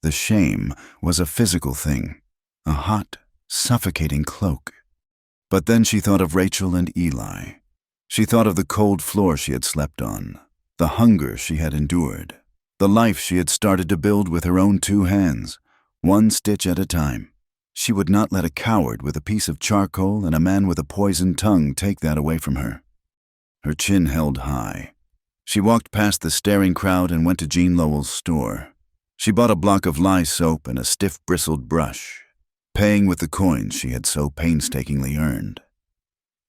The shame was a physical thing, a hot, suffocating cloak. But then she thought of Rachel and Eli. She thought of the cold floor she had slept on, the hunger she had endured, the life she had started to build with her own 2 hands, one stitch at a time. She would not let a coward with a piece of charcoal and a man with a poisoned tongue take that away from her. Her chin held high. She walked past the staring crowd and went to Jean Lowell's store. She bought a block of lye soap and a stiff bristled brush, paying with the coins she had so painstakingly earned.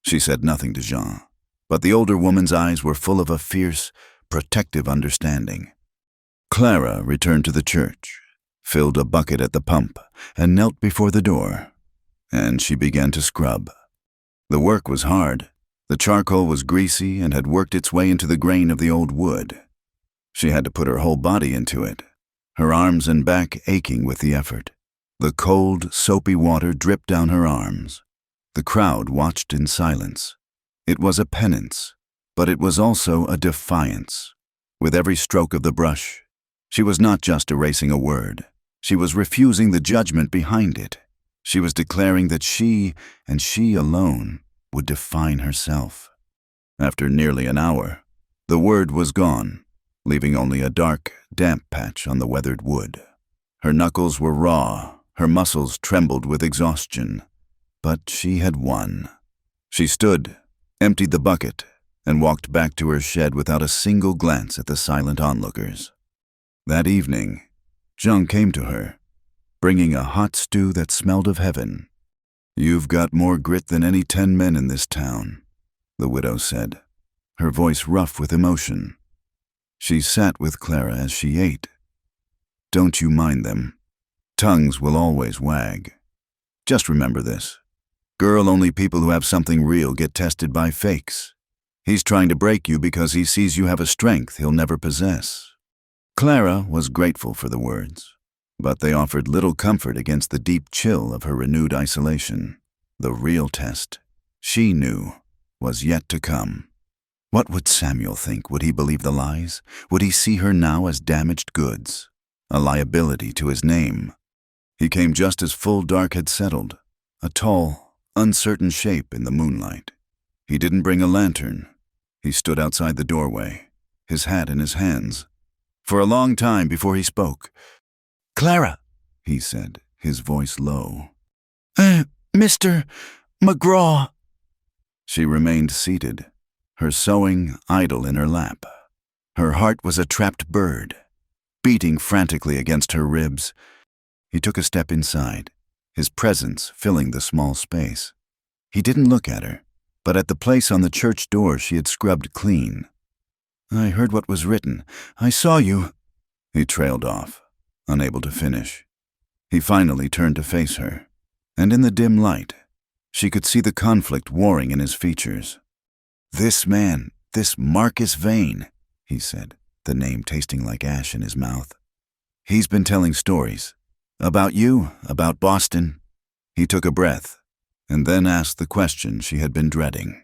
She said nothing to Jean. but the older woman's eyes were full of a fierce, protective understanding. Clara returned to the church, filled a bucket at the pump, and knelt before the door. And she began to scrub. The work was hard. The charcoal was greasy and had worked its way into the grain of the old wood. She had to put her whole body into it, her arms and back aching with the effort. The cold, soapy water dripped down her arms. The crowd watched in silence. It was a penance, but it was also a defiance. With every stroke of the brush, she was not just erasing a word. She was refusing the judgment behind it. She was declaring that she, and she alone, would define herself. After nearly an hour, the word was gone, leaving only a dark, damp patch on the weathered wood. Her knuckles were raw, her muscles trembled with exhaustion, but she had won. She stood, emptied the bucket, and walked back to her shed without a single glance at the silent onlookers. That evening, Jean came to her, bringing a hot stew that smelled of heaven. "You've got more grit than any 10 men in this town," the widow said, her voice rough with emotion. She sat with Clara as she ate. "Don't you mind them. Tongues will always wag. Just remember this. Girl, only people who have something real get tested by fakes. He's trying to break you because he sees you have a strength he'll never possess." Clara was grateful for the words, but they offered little comfort against the deep chill of her renewed isolation. The real test, she knew, was yet to come. What would Samuel think? Would he believe the lies? Would he see her now as damaged goods, a liability to his name? He came just as full dark had settled, a tall, uncertain shape in the moonlight. He didn't bring a lantern. He stood outside the doorway, his hat in his hands. For a long time before he spoke, "Clara," he said, his voice low. "Mr. McGraw." She remained seated, her sewing idle in her lap. Her heart was a trapped bird, beating frantically against her ribs. He took a step inside, his presence filling the small space. He didn't look at her, but at the place on the church door she had scrubbed clean. "I heard what was written. I saw you." He trailed off, unable to finish. He finally turned to face her, and in the dim light, she could see the conflict warring in his features. "This man, this Marcus Vane," he said, the name tasting like ash in his mouth. "He's been telling stories. About you, about Boston." He took a breath, and then asked the question she had been dreading.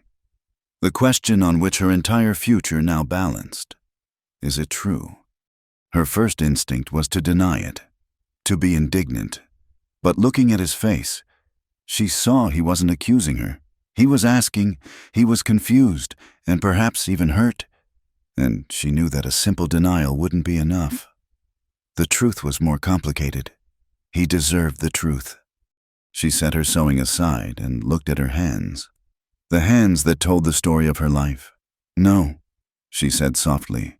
The question on which her entire future now balanced. Is it true? Her first instinct was to deny it, to be indignant. But looking at his face, she saw he wasn't accusing her. He was asking, he was confused, and perhaps even hurt. And she knew that a simple denial wouldn't be enough. The truth was more complicated. He deserved the truth. She set her sewing aside and looked at her hands. The hands that told the story of her life. "No," she said softly.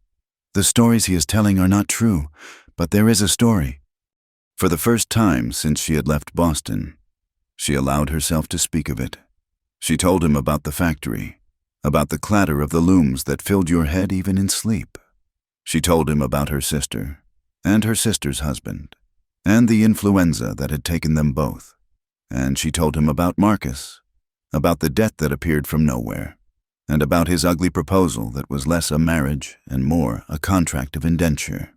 "The stories he is telling are not true, but there is a story." For the first time since she had left Boston, she allowed herself to speak of it. She told him about the factory, about the clatter of the looms that filled your head even in sleep. She told him about her sister, and her sister's husband, and the influenza that had taken them both. And she told him about Marcus, about the debt that appeared from nowhere, and about his ugly proposal that was less a marriage and more a contract of indenture.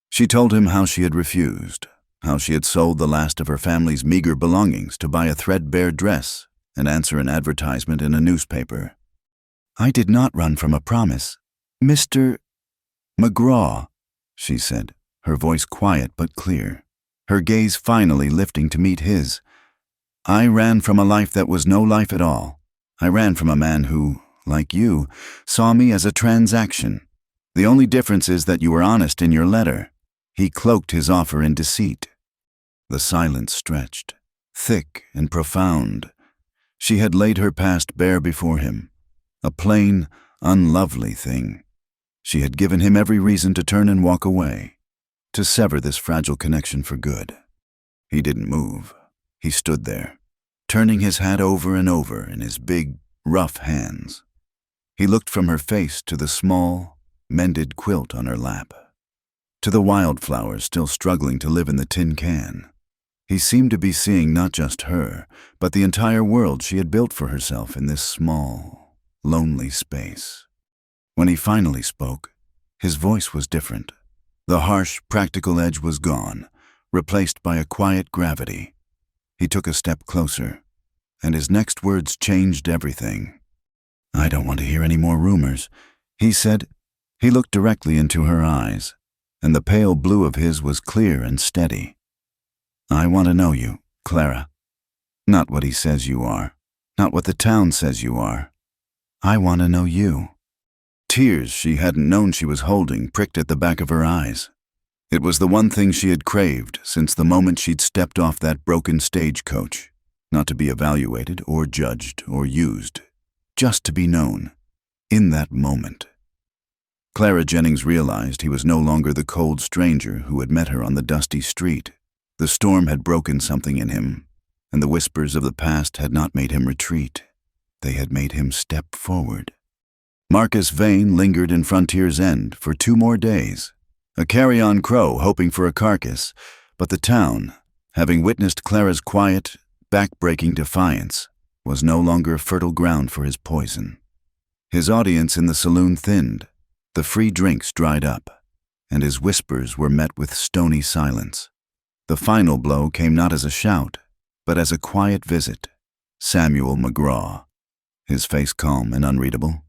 She told him how she had refused, how she had sold the last of her family's meager belongings to buy a threadbare dress and answer an advertisement in a newspaper. "I did not run from a promise. Mr. McGraw," she said, her voice quiet but clear, her gaze finally lifting to meet his. "I ran from a life that was no life at all. I ran from a man who, like you, saw me as a transaction. The only difference is that you were honest in your letter." He cloaked his offer in deceit. The silence stretched, thick and profound. She had laid her past bare before him, a plain, unlovely thing. She had given him every reason to turn and walk away, to sever this fragile connection for good. He didn't move. He stood there, turning his hat over and over in his big, rough hands. He looked from her face to the small, mended quilt on her lap, to the wildflowers still struggling to live in the tin can. He seemed to be seeing not just her, but the entire world she had built for herself in this small, lonely space. When he finally spoke, his voice was different. The harsh, practical edge was gone, replaced by a quiet gravity. He took a step closer, and his next words changed everything. "I don't want to hear any more rumors," he said. He looked directly into her eyes, and the pale blue of his was clear and steady. "I want to know you, Clara. Not what he says you are, not what the town says you are. I want to know you." Tears she hadn't known she was holding pricked at the back of her eyes. It was the one thing she had craved since the moment she'd stepped off that broken stagecoach, not to be evaluated or judged or used, just to be known, in that moment. Clara Jennings realized he was no longer the cold stranger who had met her on the dusty street. The storm had broken something in him, and the whispers of the past had not made him retreat. They had made him step forward. Marcus Vane lingered in Frontier's End for 2 more days, a carrion crow hoping for a carcass, but the town, having witnessed Clara's quiet, back-breaking defiance, was no longer fertile ground for his poison. His audience in the saloon thinned, the free drinks dried up, and his whispers were met with stony silence. The final blow came not as a shout, but as a quiet visit. Samuel McGraw, his face calm and unreadable,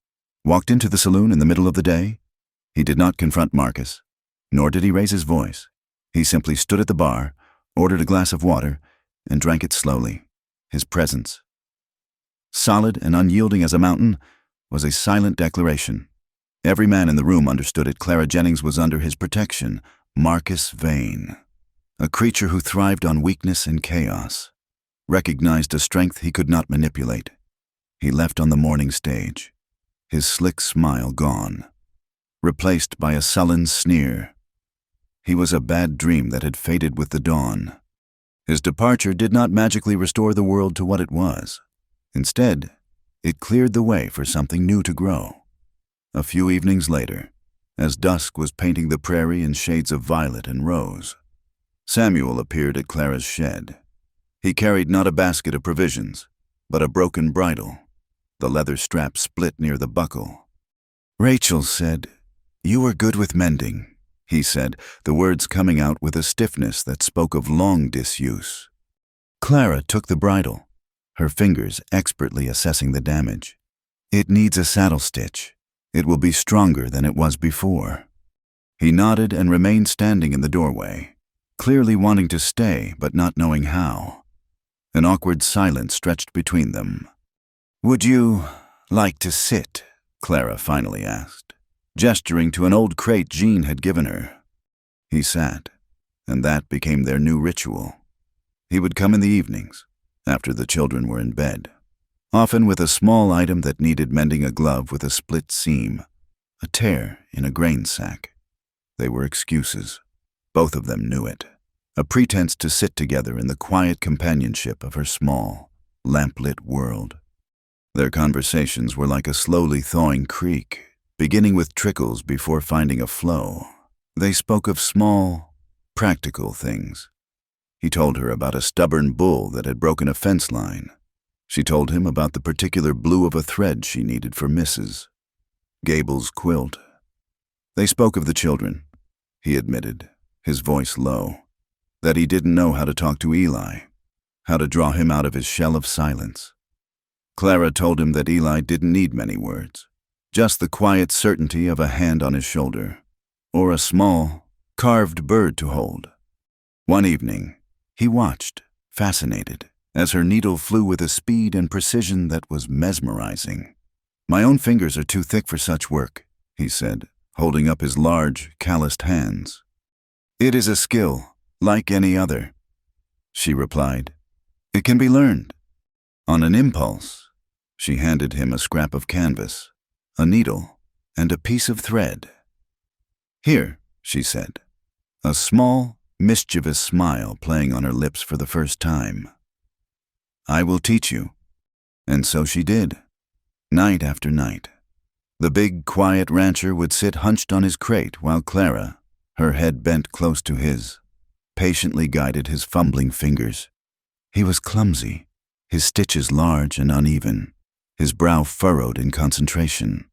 walked into the saloon in the middle of the day. He did not confront Marcus, nor did he raise his voice. He simply stood at the bar, ordered a glass of water, and drank it slowly. His presence, solid and unyielding as a mountain, was a silent declaration. Every man in the room understood it. Clara Jennings was under his protection. Marcus Vane, a creature who thrived on weakness and chaos, recognized a strength he could not manipulate. He left on the morning stage, his slick smile gone, replaced by a sullen sneer. He was a bad dream that had faded with the dawn. His departure did not magically restore the world to what it was. Instead, it cleared the way for something new to grow. A few evenings later, as dusk was painting the prairie in shades of violet and rose, Samuel appeared at Clara's shed. He carried not a basket of provisions, but a broken bridle. The leather strap split near the buckle. "Rachel said, 'You were good with mending,'" he said, the words coming out with a stiffness that spoke of long disuse. Clara took the bridle, her fingers expertly assessing the damage. "It needs a saddle stitch. It will be stronger than it was before." He nodded and remained standing in the doorway, clearly wanting to stay but not knowing how. An awkward silence stretched between them. "Would you like to sit?" Clara finally asked, gesturing to an old crate Jean had given her. He sat, and that became their new ritual. He would come in the evenings, after the children were in bed, often with a small item that needed mending: a glove with a split seam, a tear in a grain sack. They were excuses. Both of them knew it. A pretense to sit together in the quiet companionship of her small, lamplit world. Their conversations were like a slowly thawing creek, beginning with trickles before finding a flow. They spoke of small, practical things. He told her about a stubborn bull that had broken a fence line. She told him about the particular blue of a thread she needed for Mrs. Gable's quilt. They spoke of the children. He admitted, his voice low, that he didn't know how to talk to Eli, how to draw him out of his shell of silence. Clara told him that Eli didn't need many words, just the quiet certainty of a hand on his shoulder, or a small, carved bird to hold. One evening, he watched, fascinated, as her needle flew with a speed and precision that was mesmerizing. "My own fingers are too thick for such work," he said, holding up his large, calloused hands. "It is a skill, like any other," she replied. "It can be learned." On an impulse, she handed him a scrap of canvas, a needle, and a piece of thread. "Here," she said, a small, mischievous smile playing on her lips for the first time. "I will teach you." And so she did, night after night. The big, quiet rancher would sit hunched on his crate while Clara, her head bent close to his, patiently guided his fumbling fingers. He was clumsy, his stitches large and uneven, his brow furrowed in concentration.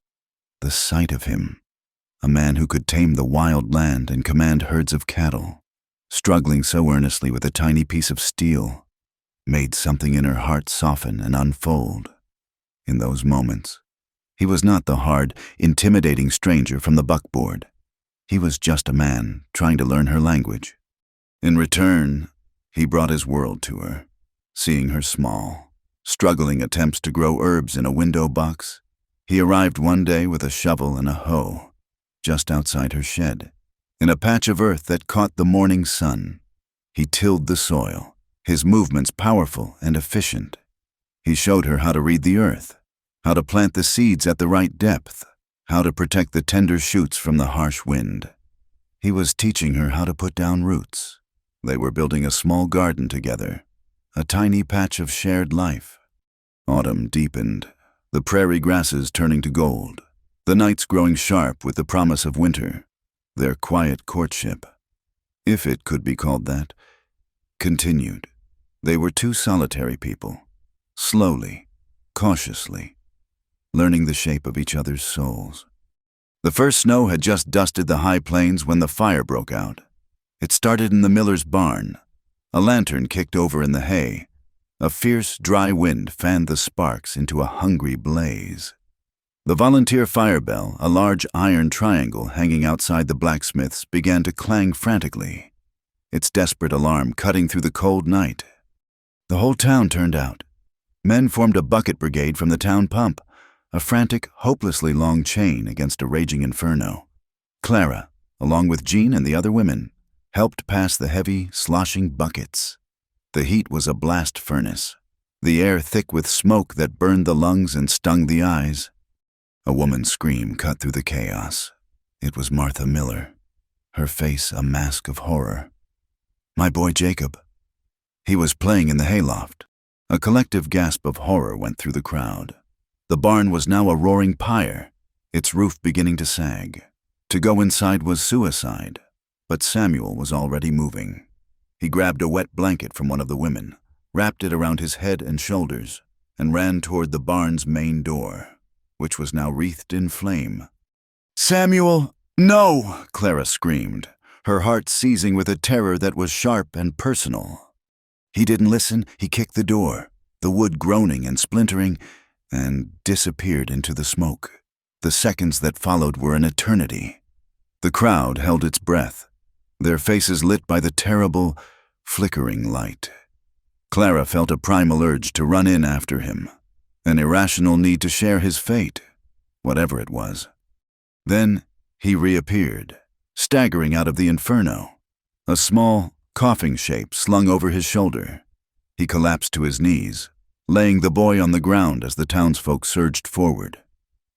The sight of him, a man who could tame the wild land and command herds of cattle, struggling so earnestly with a tiny piece of steel, made something in her heart soften and unfold. In those moments, he was not the hard, intimidating stranger from the buckboard. He was just a man trying to learn her language. In return, he brought his world to her, seeing her small, struggling attempts to grow herbs in a window box. He arrived one day with a shovel and a hoe, just outside her shed, in a patch of earth that caught the morning sun. He tilled the soil, his movements powerful and efficient. He showed her how to read the earth, how to plant the seeds at the right depth, how to protect the tender shoots from the harsh wind. He was teaching her how to put down roots. They were building a small garden together, a tiny patch of shared life. Autumn deepened, the prairie grasses turning to gold, the nights growing sharp with the promise of winter. Their quiet courtship, if it could be called that, continued. They were two solitary people, slowly, cautiously, learning the shape of each other's souls. The first snow had just dusted the high plains when the fire broke out. It started in the miller's barn. A lantern kicked over in the hay. A fierce, dry wind fanned the sparks into a hungry blaze. The volunteer fire bell, a large iron triangle hanging outside the blacksmith's, began to clang frantically, its desperate alarm cutting through the cold night. The whole town turned out. Men formed a bucket brigade from the town pump, a frantic, hopelessly long chain against a raging inferno. Clara, along with Jean and the other women, helped pass the heavy, sloshing buckets. The heat was a blast furnace, the air thick with smoke that burned the lungs and stung the eyes. A woman's scream cut through the chaos. It was Martha Miller, her face a mask of horror. My boy Jacob. He was playing in the hayloft. A collective gasp of horror went through the crowd. The barn was now a roaring pyre, its roof beginning to sag. To go inside was suicide, but Samuel was already moving. He grabbed a wet blanket from one of the women, wrapped it around his head and shoulders, and ran toward the barn's main door, which was now wreathed in flame. "Samuel, no!" Clara screamed, her heart seizing with a terror that was sharp and personal. He didn't listen. He kicked the door, the wood groaning and splintering, and disappeared into the smoke. The seconds that followed were an eternity. The crowd held its breath, their faces lit by the terrible, flickering light. Clara felt a primal urge to run in after him, an irrational need to share his fate, whatever it was. Then he reappeared, staggering out of the inferno, a small, coughing shape slung over his shoulder. He collapsed to his knees, laying the boy on the ground as the townsfolk surged forward.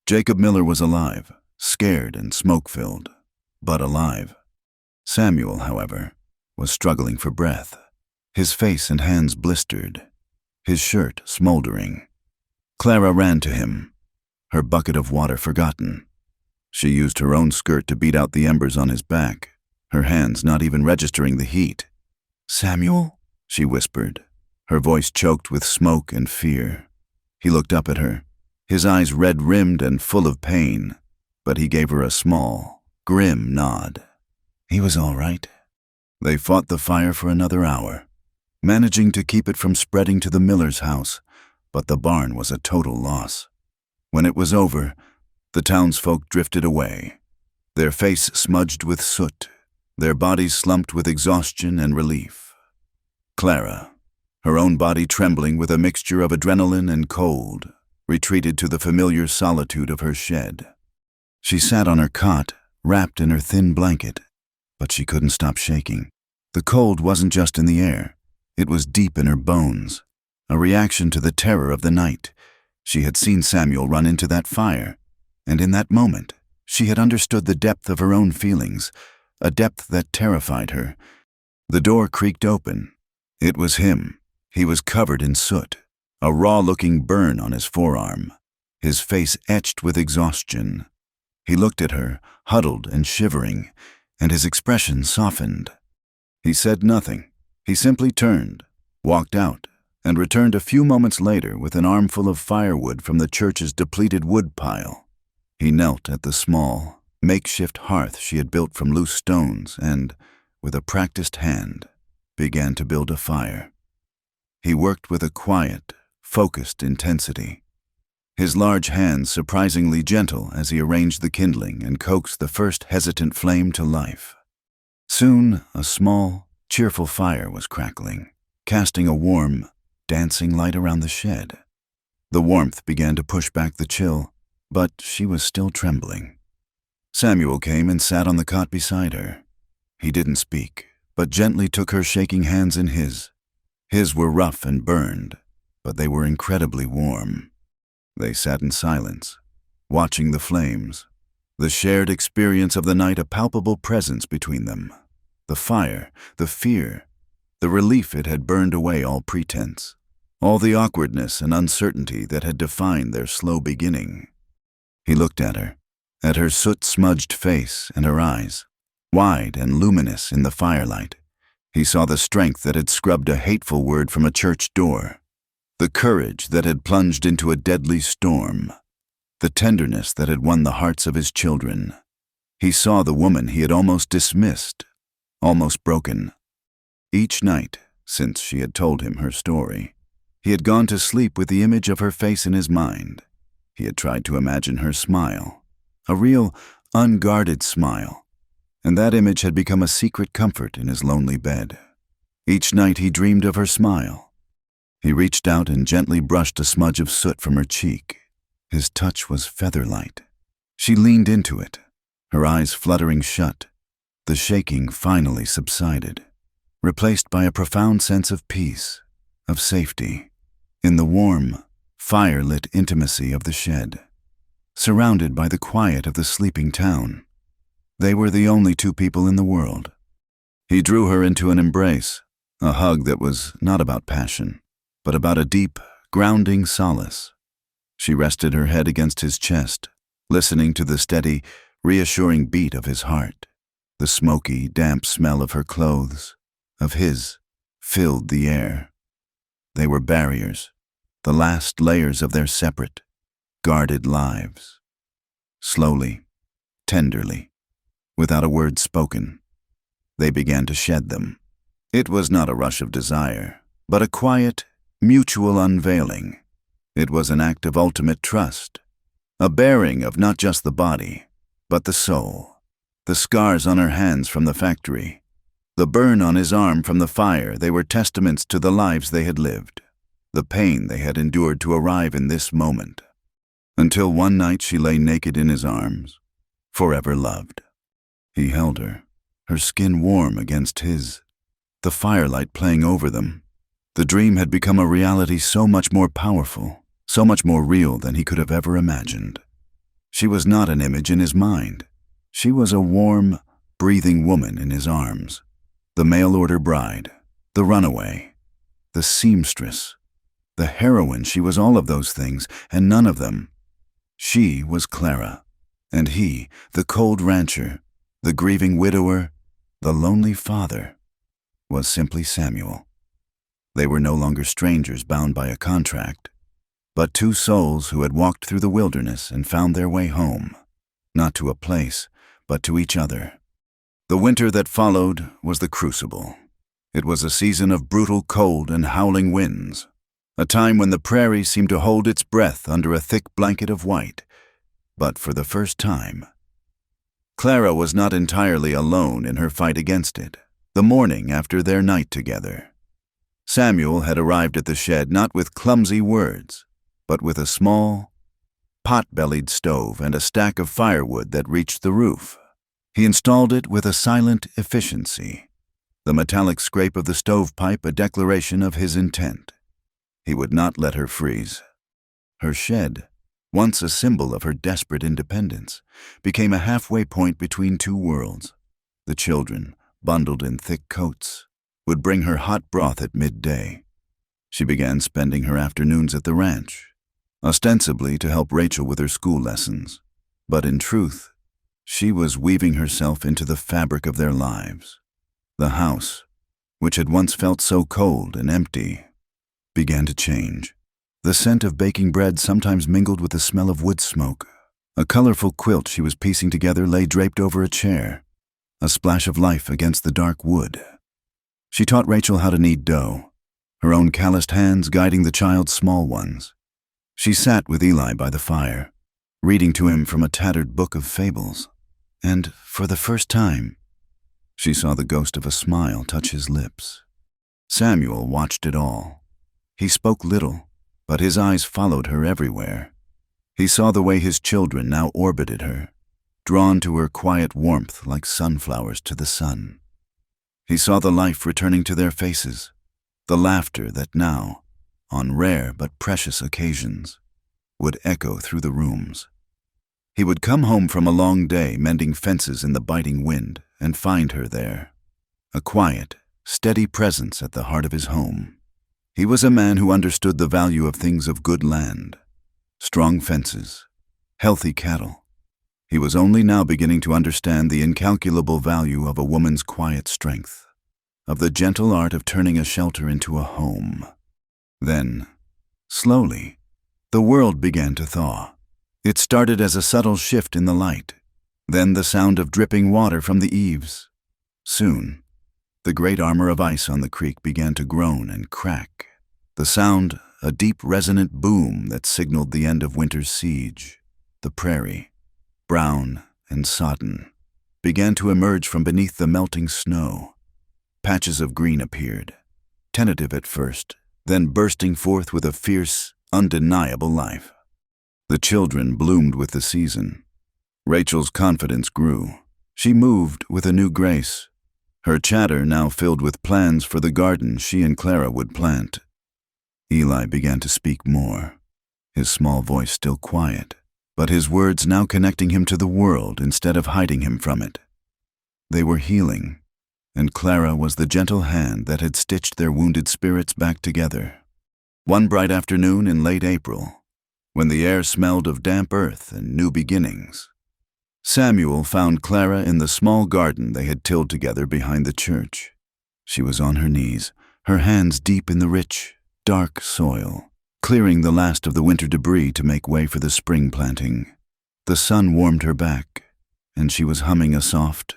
Jacob Miller was alive, scared and smoke-filled, but alive. Samuel, however, was struggling for breath, his face and hands blistered, his shirt smoldering. Clara ran to him, her bucket of water forgotten. She used her own skirt to beat out the embers on his back, her hands not even registering the heat. "Samuel?" she whispered, her voice choked with smoke and fear. He looked up at her, his eyes red-rimmed and full of pain, but he gave her a small, grim nod. He was all right. They fought the fire for another hour, managing to keep it from spreading to the miller's house, but the barn was a total loss. When it was over, the townsfolk drifted away, their face smudged with soot, their bodies slumped with exhaustion and relief. Clara, her own body trembling with a mixture of adrenaline and cold, retreated to the familiar solitude of her shed. She sat on her cot, wrapped in her thin blanket, but she couldn't stop shaking. The cold wasn't just in the air, it was deep in her bones, a reaction to the terror of the night. She had seen Samuel run into that fire, and in that moment, she had understood the depth of her own feelings, a depth that terrified her. The door creaked open. It was him. He was covered in soot, a raw-looking burn on his forearm. his face etched with exhaustion. He looked at her, huddled and shivering, and his expression softened. He said nothing. He simply turned, walked out, and returned a few moments later with an armful of firewood from the church's depleted wood pile. He knelt at the small, makeshift hearth she had built from loose stones and, with a practiced hand, began to build a fire. He worked with a quiet, focused intensity, his large hands surprisingly gentle as he arranged the kindling and coaxed the first hesitant flame to life. Soon, a small, cheerful fire was crackling, casting a warm, dancing light around the shed. The warmth began to push back the chill, but she was still trembling. Samuel came and sat on the cot beside her. He didn't speak, but gently took her shaking hands in his. His were rough and burned, but they were incredibly warm. They sat in silence, watching the flames, the shared experience of the night a palpable presence between them. The fire, the fear, the relief it had burned away all pretense, all the awkwardness and uncertainty that had defined their slow beginning. He looked at her soot-smudged face and her eyes, wide and luminous in the firelight. He saw the strength that had scrubbed a hateful word from a church door, the courage that had plunged into a deadly storm, the tenderness that had won the hearts of his children. He saw the woman he had almost dismissed, almost broken. Each night, since she had told him her story, he had gone to sleep with the image of her face in his mind. He had tried to imagine her smile, a real, unguarded smile, and that image had become a secret comfort in his lonely bed. Each night he dreamed of her smile. He reached out and gently brushed a smudge of soot from her cheek. His touch was feather-light. She leaned into it, her eyes fluttering shut. The shaking finally subsided, replaced by a profound sense of peace, of safety, in the warm, fire-lit intimacy of the shed, surrounded by the quiet of the sleeping town. They were the only two people in the world. He drew her into an embrace, a hug that was not about passion, but about a deep, grounding solace. She rested her head against his chest, listening to the steady, reassuring beat of his heart. The smoky, damp smell of her clothes, of his, filled the air. They were barriers, the last layers of their separate, guarded lives. Slowly, tenderly, without a word spoken, they began to shed them. It was not a rush of desire, but a quiet, mutual unveiling. It was an act of ultimate trust, a baring of not just the body, but the soul. The scars on her hands from the factory, the burn on his arm from the fire, they were testaments to the lives they had lived, the pain they had endured to arrive in this moment. Until one night she lay naked in his arms, forever loved. He held her, her skin warm against his, the firelight playing over them. The dream had become a reality so much more powerful, so much more real than he could have ever imagined. She was not an image in his mind. She was a warm, breathing woman in his arms, the mail-order bride, the runaway, the seamstress, the heroine. She was all of those things, and none of them. She was Clara, and he, the cold rancher, the grieving widower, the lonely father, was simply Samuel. They were no longer strangers bound by a contract, but two souls who had walked through the wilderness and found their way home, not to a place, but to each other. The winter that followed was the crucible. It was a season of brutal cold and howling winds, a time when the prairie seemed to hold its breath under a thick blanket of white. But for the first time, Clara was not entirely alone in her fight against it. The morning after their night together, Samuel had arrived at the shed not with clumsy words, but with a small, pot-bellied stove and a stack of firewood that reached the roof. He installed it with a silent efficiency, the metallic scrape of the stovepipe a declaration of his intent. He would not let her freeze. Her shed, once a symbol of her desperate independence, became a halfway point between two worlds. The children, bundled in thick coats, would bring her hot broth at midday. She began spending her afternoons at the ranch, ostensibly to help Rachel with her school lessons. But in truth, she was weaving herself into the fabric of their lives. The house, which had once felt so cold and empty, began to change. The scent of baking bread sometimes mingled with the smell of wood smoke. A colorful quilt she was piecing together lay draped over a chair, a splash of life against the dark wood. She taught Rachel how to knead dough, her own calloused hands guiding the child's small ones. She sat with Eli by the fire, reading to him from a tattered book of fables, and, for the first time, she saw the ghost of a smile touch his lips. Samuel watched it all. He spoke little, but his eyes followed her everywhere. He saw the way his children now orbited her, drawn to her quiet warmth like sunflowers to the sun. He saw the life returning to their faces, the laughter that now, on rare but precious occasions, would echo through the rooms. He would come home from a long day mending fences in the biting wind and find her there, a quiet, steady presence at the heart of his home. He was a man who understood the value of things of good land, strong fences, healthy cattle. He was only now beginning to understand the incalculable value of a woman's quiet strength, of the gentle art of turning a shelter into a home. Then, slowly, the world began to thaw. It started as a subtle shift in the light, then the sound of dripping water from the eaves. Soon, the great armor of ice on the creek began to groan and crack. The sound, a deep resonant boom that signaled the end of winter's siege. The prairie, brown and sodden, began to emerge from beneath the melting snow. Patches of green appeared, tentative at first, then bursting forth with a fierce, undeniable life. The children bloomed with the season. Rachel's confidence grew. She moved with a new grace, her chatter now filled with plans for the garden she and Clara would plant. Eli began to speak more, his small voice still quiet, but his words now connecting him to the world instead of hiding him from it. They were healing, and Clara was the gentle hand that had stitched their wounded spirits back together. One bright afternoon in late April, when the air smelled of damp earth and new beginnings, Samuel found Clara in the small garden they had tilled together behind the church. She was on her knees, her hands deep in the rich, dark soil, clearing the last of the winter debris to make way for the spring planting. The sun warmed her back, and she was humming a soft,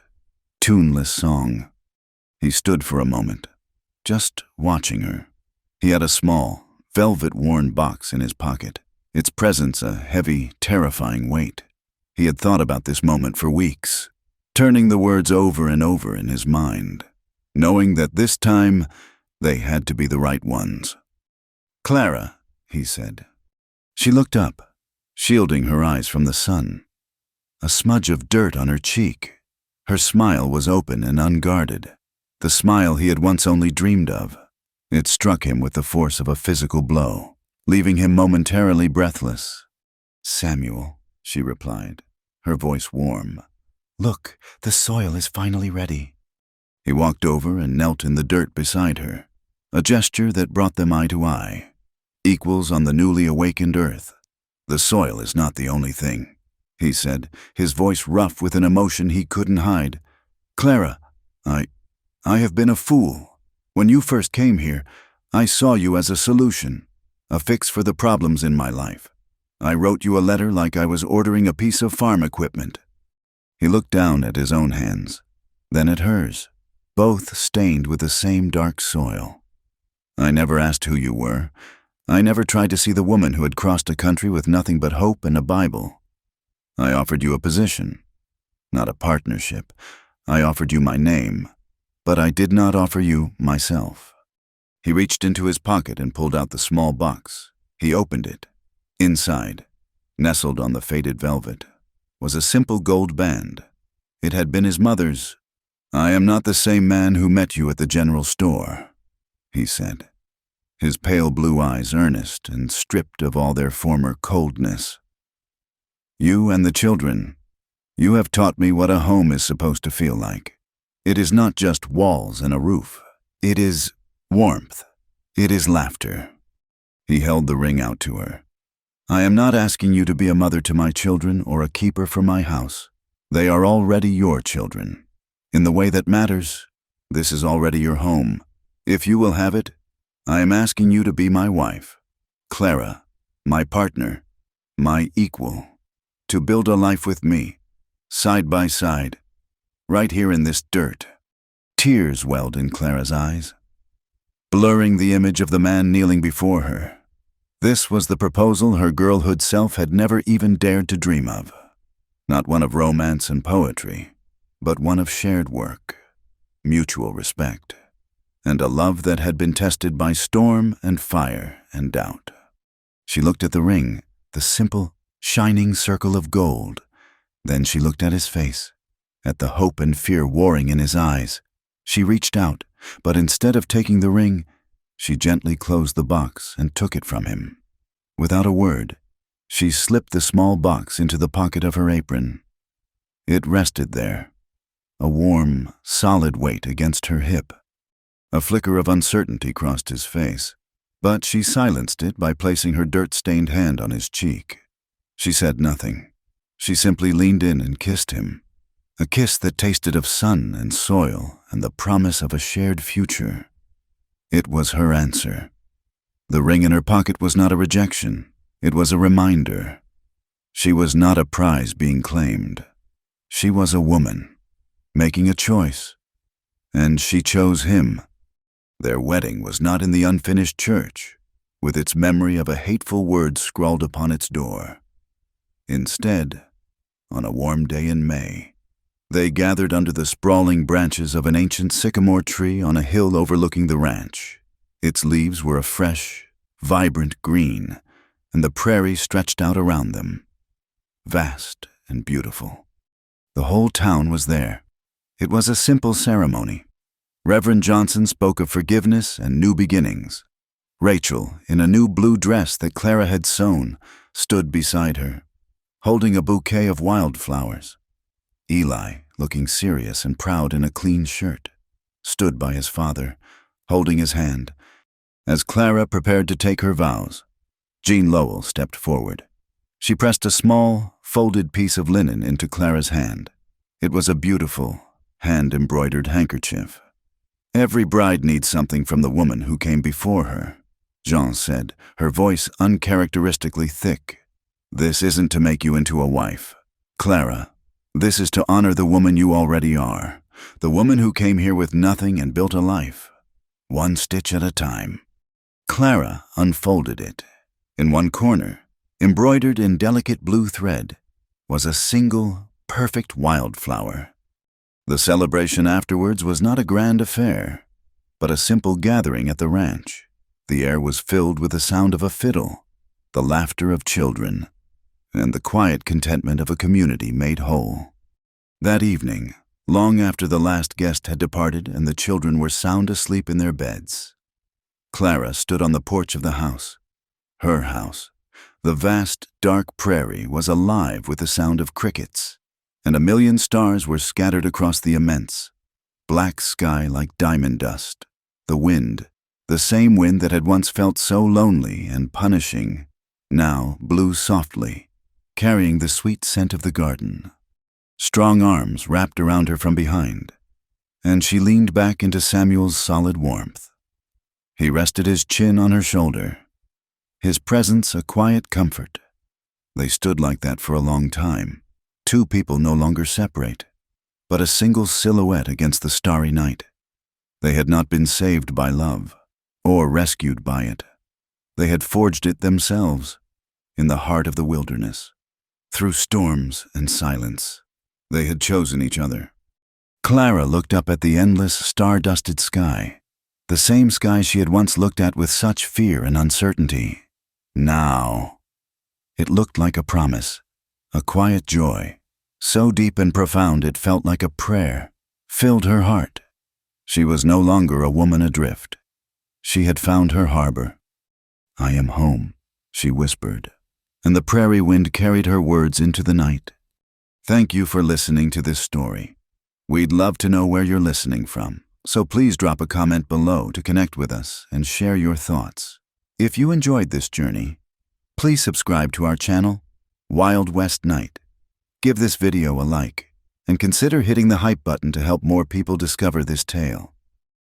tuneless song. He stood for a moment, just watching her. He had a small, velvet-worn box in his pocket, its presence a heavy, terrifying weight. He had thought about this moment for weeks, turning the words over and over in his mind, knowing that this time they had to be the right ones. "Clara," he said. She looked up, shielding her eyes from the sun. A smudge of dirt on her cheek. Her smile was open and unguarded, the smile he had once only dreamed of. It struck him with the force of a physical blow, leaving him momentarily breathless. "Samuel," she replied, her voice warm. "Look, the soil is finally ready." He walked over and knelt in the dirt beside her, a gesture that brought them eye to eye, equals on the newly awakened earth. "The soil is not the only thing," he said, his voice rough with an emotion he couldn't hide. "Clara, I have been a fool. When you first came here, I saw you as a solution, a fix for the problems in my life. I wrote you a letter like I was ordering a piece of farm equipment." He looked down at his own hands, then at hers, both stained with the same dark soil. "I never asked who you were. I never tried to see the woman who had crossed a country with nothing but hope and a Bible. I offered you a position, not a partnership. I offered you my name, but I did not offer you myself." He reached into his pocket and pulled out the small box. He opened it. Inside, nestled on the faded velvet, was a simple gold band. It had been his mother's. "I am not the same man who met you at the general store," he said, his pale blue eyes earnest and stripped of all their former coldness. "You and the children, you have taught me what a home is supposed to feel like. It is not just walls and a roof. It is warmth. It is laughter." He held the ring out to her. I am not asking you to be a mother to my children or a keeper for my house. They are already your children. In the way that matters, this is already your home. If you will have it, I am asking you to be my wife, Clara, my partner, my equal, to build a life with me, side by side, right here in this dirt. Tears welled in Clara's eyes, blurring the image of the man kneeling before her. This was the proposal her girlhood self had never even dared to dream of. Not one of romance and poetry, but one of shared work, mutual respect, and a love that had been tested by storm and fire and doubt. She looked at the ring, the simple, shining circle of gold. Then she looked at his face, at the hope and fear warring in his eyes. She reached out, but instead of taking the ring, she gently closed the box and took it from him. Without a word, she slipped the small box into the pocket of her apron. It rested there, a warm, solid weight against her hip. A flicker of uncertainty crossed his face, but she silenced it by placing her dirt-stained hand on his cheek. She said nothing. She simply leaned in and kissed him, a kiss that tasted of sun and soil and the promise of a shared future. It was her answer. The ring in her pocket was not a rejection. It was a reminder. She was not a prize being claimed. She was a woman, making a choice, and she chose him. Their wedding was not in the unfinished church, with its memory of a hateful word scrawled upon its door. Instead, on a warm day in May, they gathered under the sprawling branches of an ancient sycamore tree on a hill overlooking the ranch. Its leaves were a fresh, vibrant green, and the prairie stretched out around them, vast and beautiful. The whole town was there. It was a simple ceremony. Reverend Johnson spoke of forgiveness and new beginnings. Rachel, in a new blue dress that Clara had sewn, stood beside her, holding a bouquet of wildflowers. Eli, looking serious and proud in a clean shirt, stood by his father, holding his hand. As Clara prepared to take her vows, Jean Lowell stepped forward. She pressed a small, folded piece of linen into Clara's hand. It was a beautiful, hand-embroidered handkerchief. "Every bride needs something from the woman who came before her," Jean said, her voice uncharacteristically thick. "This isn't to make you into a wife, Clara. This is to honor the woman you already are, the woman who came here with nothing and built a life, one stitch at a time." Clara unfolded it. In one corner, embroidered in delicate blue thread, was a single, perfect wildflower. The celebration afterwards was not a grand affair, but a simple gathering at the ranch. The air was filled with the sound of a fiddle, the laughter of children, and the quiet contentment of a community made whole. That evening, long after the last guest had departed and the children were sound asleep in their beds, Clara stood on the porch of the house, her house. The vast, dark prairie was alive with the sound of crickets, and a million stars were scattered across the immense, black sky like diamond dust. The wind, the same wind that had once felt so lonely and punishing, now blew softly, carrying the sweet scent of the garden. Strong arms wrapped around her from behind, and she leaned back into Samuel's solid warmth. He rested his chin on her shoulder, his presence a quiet comfort. They stood like that for a long time, two people no longer separate, but a single silhouette against the starry night. They had not been saved by love, or rescued by it. They had forged it themselves, in the heart of the wilderness. Through storms and silence, they had chosen each other. Clara looked up at the endless, star-dusted sky, the same sky she had once looked at with such fear and uncertainty. Now, it looked like a promise, a quiet joy, so deep and profound it felt like a prayer, filled her heart. She was no longer a woman adrift. She had found her harbor. "I am home," she whispered, and the prairie wind carried her words into the night. Thank you for listening to this story. We'd love to know where you're listening from, so please drop a comment below to connect with us and share your thoughts. If you enjoyed this journey, Please subscribe to our channel, Wild West Night. Give this video a like, and consider hitting the hype button to help more people discover this tale.